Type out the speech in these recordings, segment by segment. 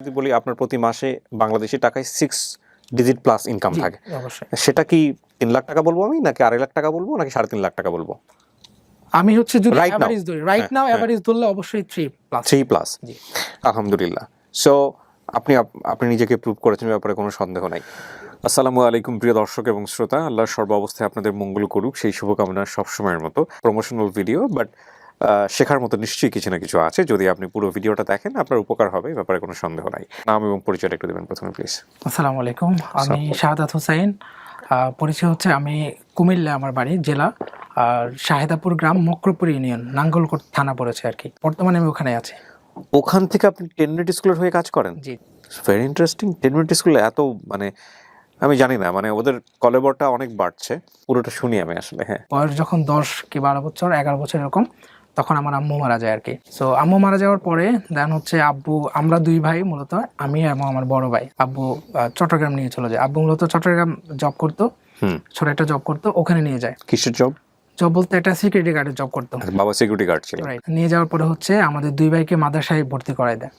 যদি বলি আপনার প্রতি মাসে বাংলাদেশি টাকায় 6 ডিজিট প্লাস ইনকাম থাকে, অবশ্যই। সেটা কি 3 লাখ টাকা বলবো আমি, নাকি 2.5 লাখ টাকা বলবো, নাকি 3.5 লাখ টাকা বলবো? আমি হচ্ছে যদি Right now. এভারেজ ধরি, রাইট নাও এভারেজ ধরলে অবশ্যই 3 প্লাস। 3 প্লাস, জি। আলহামদুলিল্লাহ। সো আপনি নিজেকে প্রুভ করেছেন, ব্যাপারে কোনো সন্দেহ নাই। আসসালামু আলাইকুম প্রিয় দর্শক এবং শ্রোতা, আল্লাহর সর্ব অবস্থায় আপনাদের মঙ্গল করুক সেই শুভকামনা সবসময়ের মতো। প্রমোশনাল ভিডিও, বাট শেখার মতো নিশ্চয়ই কিছু না কিছু আছে। যদি আপনি পুরো ভিডিওটা দেখেন আপনার উপকার হবে, ব্যাপারে কোনো সন্দেহ নাই। নাম এবং পরিচয়টা একটু দেবেন প্রথমে প্লিজ। আসসালামু আলাইকুম, আমি শাহাদাত হোসাইন। পরিচয় হচ্ছে আমি কুমিল্লা আমার বাড়ি, জেলা আর শাহেদাপুর গ্রাম, মক্রপুর ইউনিয়ন, নাঙ্গলকোট থানা পড়েছে আর কি। বর্তমানে আমি ওখানে আছি। ওখান থেকে আপনি 10 মিনিট স্কুলের হয়ে কাজ করেন? জি। Very interesting. 10 মিনিট স্কুলে এত মানে আমি জানি না, মানে ওদের কলেবরটা অনেক বাড়ছে, পুরোটা শুনি আমি আসলে। হ্যাঁ, বয়স যখন 10 কি 12 বছর 11 বছর এরকম, তখন আমার আম্মু মারা যায় আর কি। সো আম্মু মারা যাওয়ার পরে দেন হচ্ছে আব্বু, আমরা দুই ভাই মূলত, আমি এবং আমার বড় ভাই। আব্বু চট্টগ্রাম নিয়ে চলে যায়। আব্বু মূলত চট্টগ্রাম জব করতো, ছোট একটা জব করতো, ওখানে নিয়ে যায়। কিসের জব? জব বলতে একটা সিকিউরিটি গার্ডের জব করতো। বাবা সিকিউরিটি গার্ড ছিল। রাইট। নিয়ে যাওয়ার পরে হচ্ছে আমাদের দুই ভাইকে মাদ্রাসায় ভর্তি করায় দেয়।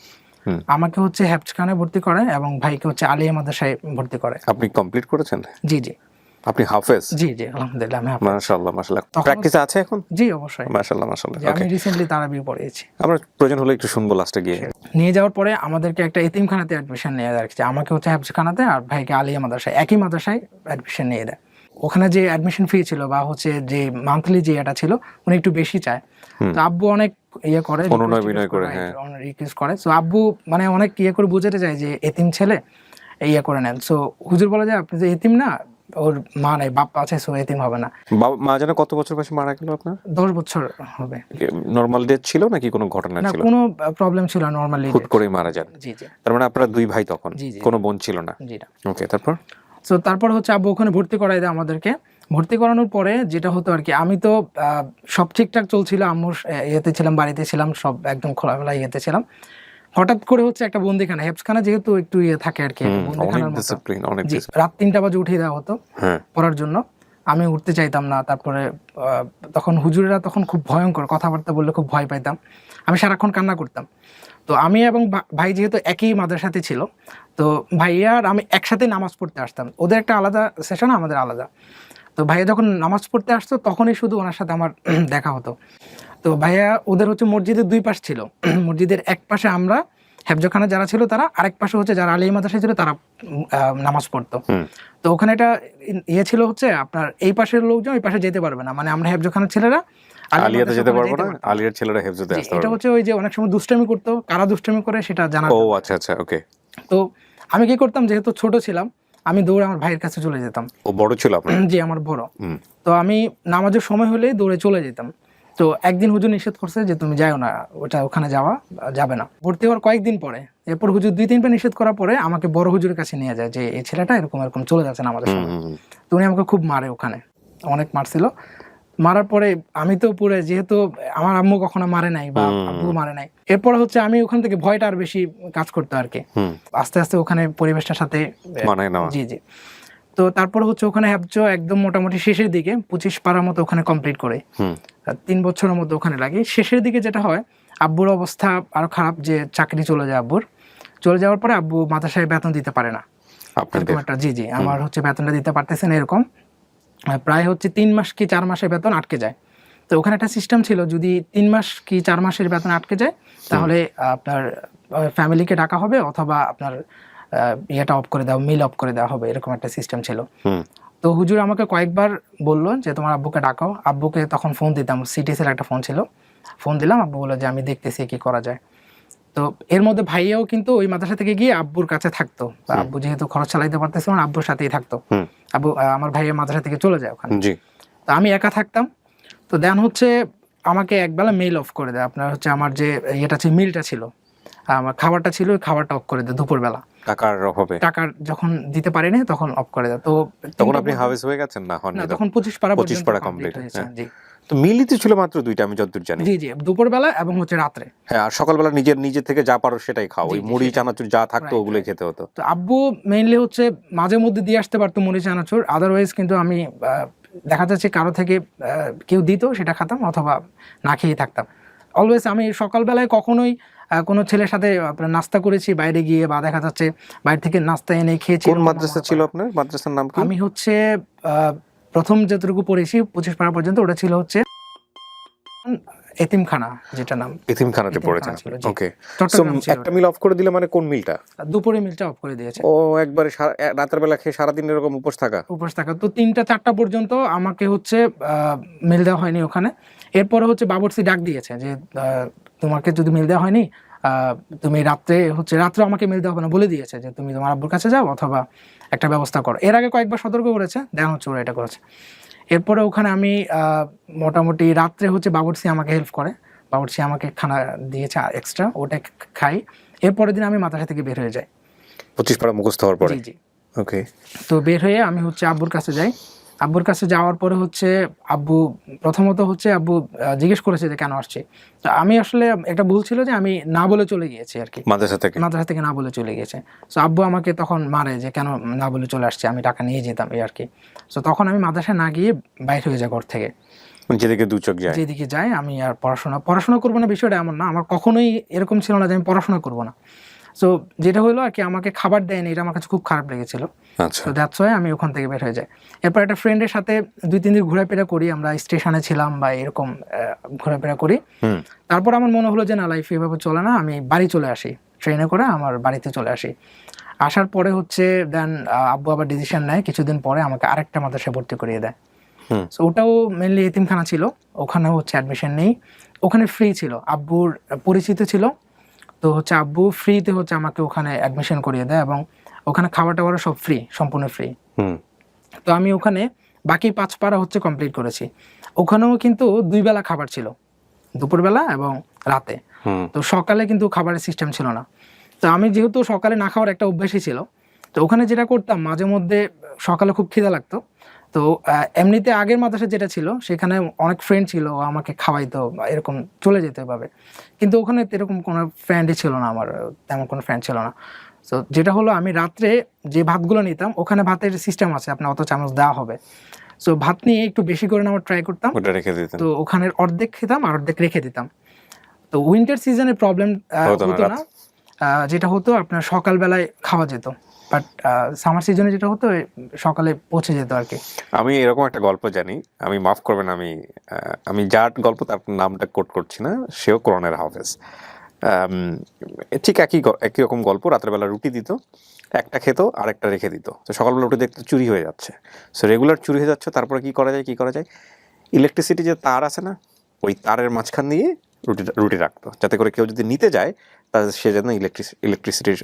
আমাকে হচ্ছে হেফজখানে ভর্তি করে এবং ভাইকে হচ্ছে আলিয়া মাদ্রাসায় ভর্তি করে। আপনি কমপ্লিট করেছেন? জি জি। আপনি হাফেজ? জি জি, আলহামদুলিল্লাহ আমি হাফেজ। মাশাআল্লাহ মাশাআল্লাহ। প্র্যাকটিস আছে এখন? জি অবশ্যই। মাশাআল্লাহ মাশাআল্লাহ। আমি রিসেন্টলি তারাবি পড়িয়েছি। আমরা প্রয়োজন হলে একটু শুনবো লাস্টে গিয়ে। নিয়ে যাওয়ার পরে আমাদেরকে একটা এতিমখানাতে অ্যাডমিশন নিয়ে দেয়। আমাকে হচ্ছে হেফজখানাতে আর ভাইকে আলিয়া মাদ্রাসায়, একই মাদ্রাসায় অ্যাডমিশন নিয়ে দেয়। ওখানে যে অ্যাডমিশন ফি ছিল বা হচ্ছে যে মান্থলি যে এটা ছিল, উনি একটু বেশি চায়। তো আব্বু অনেক ইয়ে করে, অনুনয় বিনয় করে, হ্যাঁ রিকোয়েস্ট করে। সো আব্বু মানে অনেক ইয়ে করে বুঝাতে চায় যে এতিম ছেলে, ইয়ে করে নেন। সো হুজুর বলে যে আপনি যে এতিম না, ওর মা নাই বাপ আছে, সো এতিম হবে না। মা জানে কত বছর বয়সে মারা গেল আপনার? 10 বছর হবে। নরমাল ডেথ ছিল নাকি কোনো ঘটনা না, ছিল? কোনো প্রবলেম ছিল, নরমালি হুট করে মারা যান। জি জি। তার মানে আপনারা দুই ভাই তখন, জি, জি। কোনো বোন ছিল না? জি না। ওকে, তারপর? সো তারপর হচ্ছে আব্বু ওখানে ভর্তি করাই দেয় আমাদেরকে। ভর্তি করানোর পরে যেটা হতো আর কি, আমি তো সব ঠিকঠাক চলছিল, আম্মুর ইয়েতে ছিলাম, বাড়িতে ছিলাম, সব একদম খোলামেলা ইয়েতে ছিলাম। হঠাৎ করে হচ্ছে একটা বন্দিখানা, হেফজখানা যেহেতু একটু ইয়ে থাকে আর কি, বন্দিখানার মতো। জি, রাত 3টা বাজে উঠিয়ে দেওয়া হতো পড়ার জন্য। আমি উঠতে চাইতাম না। তারপরে তখন হুজুরেরা তখন খুব ভয়ঙ্কর, কথাবার্তা বললে খুব ভয় পাইতাম। আমি সারাক্ষণ কান্না করতাম। তো আমি এবং ভাই যেহেতু একই মাদ্রাসাতে ছিল, তো ভাইয়া আর আমি একসাথে নামাজ পড়তে আসতাম। ওদের একটা আলাদা সেশন, আমাদের আলাদা। তো ভাইয়া যখন নামাজ পড়তে আসতো তখনই শুধু ওনার সাথে আমার দেখা হতো। তো ভাইয়া ওদের হচ্ছে মসজিদের 2 পাশ ছিল। মসজিদের এক পাশে আমরা হেফজখানা যারা ছিল তারা, আরেক পাশে হচ্ছে যারা আলিয়া মাদ্রাসায় ছিল তারা নামাজ পড়তো। তো ওখানে একটা ইয়ে ছিল হচ্ছে আপনার, এই পাশের লোকজন ওই পাশে যেতে পারবে না, মানে আমরা হেফজখানার ছেলেরা আলিয়াতে যেতে পারবো না, আলিয়ার ছেলেরা হেফজতে আসতে পারবে। এটা হচ্ছে ওই যে অনেক সময় দুষ্টামি করতো, কারা দুষ্টামি করে সেটা জানা। ও আচ্ছা আচ্ছা, ওকে। তো আমি কি করতাম, যেহেতু ছোট ছিলাম, আমি দৌড়ে আমার ভাইয়ের কাছে চলে যেতাম। ও বড় ছিল আপনার? জি, আমার বড়। তো আমি নামাজের সময় হলে দৌড়ে চলে যেতাম। তো একদিন হুজুর নিষেধ করছে যে তুমি যাও না, ওখানে যাবে না। ভর্তি হওয়ার কয়েকদিন পরে, এরপর হুজুর 2-3 বার নিষেধ করার পরে আমাকে বড় হুজুরের কাছে নিয়ে যায় যে এই ছেলেটা এরকম এরকম চলে যাচ্ছে না আমাদের সময়। তো উনি আমাকে খুব মারে, ওখানে অনেক মারছিল। মারার পরে আমি তো পুরো, যেহেতু আমার আম্মু কখনো মারে নাই বা আব্বু মারে নাই, এরপর হচ্ছে আমি ওখান থেকে ভয়টা আর বেশি কাজ করতো আর কি। আস্তে আস্তে ওখানে পরিবেশটার সাথে মানায় নেওয়া। জি জি। তো তারপর হচ্ছে ওখানে হেফজ একদম মোটামুটি শেষের দিকে 25 পারার মতো ওখানে কমপ্লিট করে 3 বছরের মতো ওখানে লাগে। শেষের দিকে যেটা হয়, আব্বুর অবস্থা আরো খারাপ, যে চাকরি চলে যায় আব্বুর। চলে যাওয়ার পরে আব্বু মাদ্রাসায় বেতন দিতে পারে না, এরকম একটা। জি জি, আমার হচ্ছে বেতনটা দিতে পারতেছে না, এরকম প্রায় হচ্ছে 3 মাস কি 4 মাসের বেতন আটকে যায়। তো ওখানে একটা সিস্টেম ছিল, যদি 3 মাস কি 4 মাসের বেতন আটকে যায় তাহলে আপনার ফ্যামিলিকে ডাকা হবে, অথবা আপনার ইয়েটা অফ করে দেওয়া, মিল অফ করে দেওয়া হবে, এরকম একটা সিস্টেম ছিল। তো হুজুর আমাকে কয়েকবার বললো যে তোমার আব্বুকে ডাকাও। আব্বুকে তখন ফোন দিতাম, সিটিসের একটা ফোন ছিল, ফোন দিলাম, আব্বু বললো যে আমি দেখতেছি কি করা যায়। তো এর মধ্যে ভাইয়াও কিন্তু ওই মাদ্রাসা থেকে গিয়ে আব্বুর কাছে থাকতো। আব্বু যেহেতু খরচ চালাইতে পারতেছে না, আব্বুর সাথেই থাকতো। আব্বু, আমার ভাইয়া মাদ্রাসা থেকে চলে যায় ওখানে। তো আমি একা থাকতাম। তো দেন হচ্ছে আমাকে একবেলা মেল অফ করে দেয়। আপনার হচ্ছে আমার যে ইয়েটা ছিল, মিলটা ছিল, আমার খাবারটা ছিল, ওই খাবারটা অফ করে দেয় দুপুরবেলা। টাকার অভাবে? টাকা যখন দিতে পারি না তখন অফ করে দেয়। তো তখন আপনি হাফেজ হয়ে গেছেন? না, হন না, তখন 25 পারা কমপ্লিট হয়েছে। জি। তো মিলিতে ছিল মাত্র 2টা, আমি যতদূর জানি। জি জি, দুপুরবেলা এবং হচ্ছে রাত্রে। হ্যাঁ, আর সকালবেলা নিজে থেকে যা পারো সেটাই খাও, ওই মুড়ি চানাচুর যা থাকতো ওগুলোই খেতে হতো। তো আব্বু মেইনলি হচ্ছে মাঝে মধ্যে দিয়ে আসতে পারতো মুড়ি চানাচুর, আদারওয়াইজ কিন্তু আমি দেখা যাচ্ছে কারো থেকে কেউ দিত সেটা খেতাম, অথবা না খেয়ে থাকতাম। অলওয়েজ আমি সকালবেলায় কখনোই কোনো ছেলের সাথে আপনার নাস্তা করেছি বাইরে গিয়ে, বা দেখা যাচ্ছে বাইরে থেকে নাস্তা এনে খেয়েছি। কোন মাদ্রাসা ছিল আপনার? মাদ্রাসার নাম কি? আমি হচ্ছে প্রথম যতটুকু পড়েছি 25 পারা পর্যন্ত, ওটা ছিল হচ্ছে এতিমখানা, যেটা নাম এতিমখানাতে পড়েছেন ছিল। ওকে। চট্টগ্রাম ছিল। একটা মিল অফ করে দিলে মানে কোন মিলটা? দুপুরে মিলটা অফ করে দিয়েছে। ও একবারে রাতের বেলা খেয়ে সারাদিন এরকম উপোস থাকা? উপোস থাকা। তো 3টা 4টা পর্যন্ত আমাকে হচ্ছে মিল দেওয়া হয়নি ওখানে। এরপরে হচ্ছে বাবুর্চি ডাক দিয়েছে যে তোমাকে যদি মিল দেওয়া হয়নি, তুমি রাত্রে আমাকে মিল দেওয়া হবে না, বলে দিয়েছে যে তুমি তোমার আব্বুর কাছে যাও অথবা একটা ব্যবস্থা করো। এর আগে কয়েকবার সতর্ক করেছে, দেখা হচ্ছে ওরা এটা করেছে। এরপরে ওখানে আমি মোটামুটি রাত্রে হচ্ছে বাবুর্চি আমাকে হেল্প করে, বাবুর্চি আমাকে খানা দিয়েছে এক্সট্রা, ওটা খাই। এরপরের দিন আমি মাদ্রাসা থেকে বের হয়ে যাই 25 পারা মুখস্থ হওয়ার পরে। জি। ওকে। তো বের হয়ে আমি হচ্ছে আব্বুর কাছে যাই। আব্বুর কাছে যাওয়ার পরে হচ্ছে আব্বু প্রথমত হচ্ছে আব্বু জিজ্ঞেস করেছে যে কেন আসছি। তো আমি আসলে একটা ভুল ছিল যে আমি না বলে চলে গিয়েছি আর কি, মাদ্রাসা থেকে না বলে চলে গিয়েছে। তো আব্বু আমাকে তখন মারে যে কেন না বলে চলে আসছে, আমি টাকা নিয়ে যেতাম এই আর কি। তো তখন আমি মাদ্রাসায় না গিয়ে বাইরে হয়ে যাই ঘর থেকে, যেদিকে দু চোখ যায়, যেদিকে যাই। আমি আর পড়াশোনা করবো না বিষয়টা এমন না, আমার কখনোই এরকম ছিল না যে আমি পড়াশোনা করবো না। সো যেটা হলো আর কি, আমাকে খাবার দেয়নি, এটা আমার কাছে খুব খারাপ লেগেছিল। আচ্ছা। তো দ্যাটস ওয়াই আমি ওখান থেকে বের হয়ে যাই। এরপর একটা ফ্রেন্ডের সাথে 2-3 দিন ঘোরাফেরা করি, আমরা স্টেশনে ছিলাম বা এরকম ঘোরাফেরা করি। তারপর আমার মনে হলো যে না, লাইফ এভাবে চলে না, আমি বাড়ি চলে আসি, ট্রেনে করে আমার বাড়িতে চলে আসি। আসার পরে হচ্ছে দেন আব্বু আবার ডিসিশন নেয়, কিছুদিন পরে আমাকে আরেকটা মাদ্রাসায় ভর্তি করিয়ে দেয়। সো ওটাও মেনলি এতিমখানা ছিল, ওখানেও হচ্ছে অ্যাডমিশন নেই, ওখানে ফ্রি ছিল, আব্বুর পরিচিত ছিল। তো হচ্ছে আব্বু ফ্রিতে হচ্ছে আমাকে ওখানে অ্যাডমিশন করিয়ে দেয়, এবং ওখানে খাওয়া টাওয়ারও সব ফ্রি, সম্পূর্ণ ফ্রি। তো আমি ওখানে বাকি 5 পারা হচ্ছে কমপ্লিট করেছি। ওখানেও কিন্তু 2 বেলা খাবার ছিল, দুপুরবেলা এবং রাতে। তো সকালে কিন্তু খাবারের সিস্টেম ছিল না। তো আমি যেহেতু সকালে না খাওয়ার একটা অভ্যাসই ছিল, তো ওখানে যেটা করতাম, মাঝে মধ্যে সকালে খুব খিদা লাগতো। তো এমনিতে আগের মাদ্রাসা যেটা ছিল সেখানে অনেক ফ্রেন্ড ছিল, আমাকে খাওয়াইতো, এরকম চলে যেতে হবে। কিন্তু ওখানে এরকম কোনো ফ্রেন্ডই ছিল না, আমার তেমন কোনো ফ্রেন্ড ছিল না। তো যেটা হলো, আমি রাত্রে যে ভাতগুলো নিতাম, ওখানে ভাতের সিস্টেম আছে, আপনার অত চামচ দেওয়া হবে। সো ভাত নিয়ে একটু বেশি করে নেওয়ার ট্রাই করতাম, তো ওখানের অর্ধেক খেতাম আর অর্ধেক রেখে দিতাম। তো উইন্টার সিজনে প্রবলেম হতো না, যেটা হতো আপনার সকালবেলায় খাওয়া যেত, বাট সামার সিজনে যেটা হতো সকালে পৌঁছে যেত আর কি। আমি এরকম একটা গল্প জানি, আমি মাফ করবেন, আমি যার গল্প তার নামটা কোট করছি না, সেও কোরআনের হাফেজ। ঠিক একই রকম গল্প, রাত্রেবেলা রুটি দিত, একটা খেত আর একটা রেখে দিত। তো সকালবেলা উঠে দেখতে চুরি হয়ে যাচ্ছে, সো রেগুলার চুরি হয়ে যাচ্ছে। তারপরে কি করা যায়, ইলেকট্রিসিটি যে তার আছে না, ওই তারের মাঝখান দিয়ে রুটি রাখতো, যাতে করে কেউ যদি নিতে যায় তাহলে সে যেন ইলেকট্রিসিটির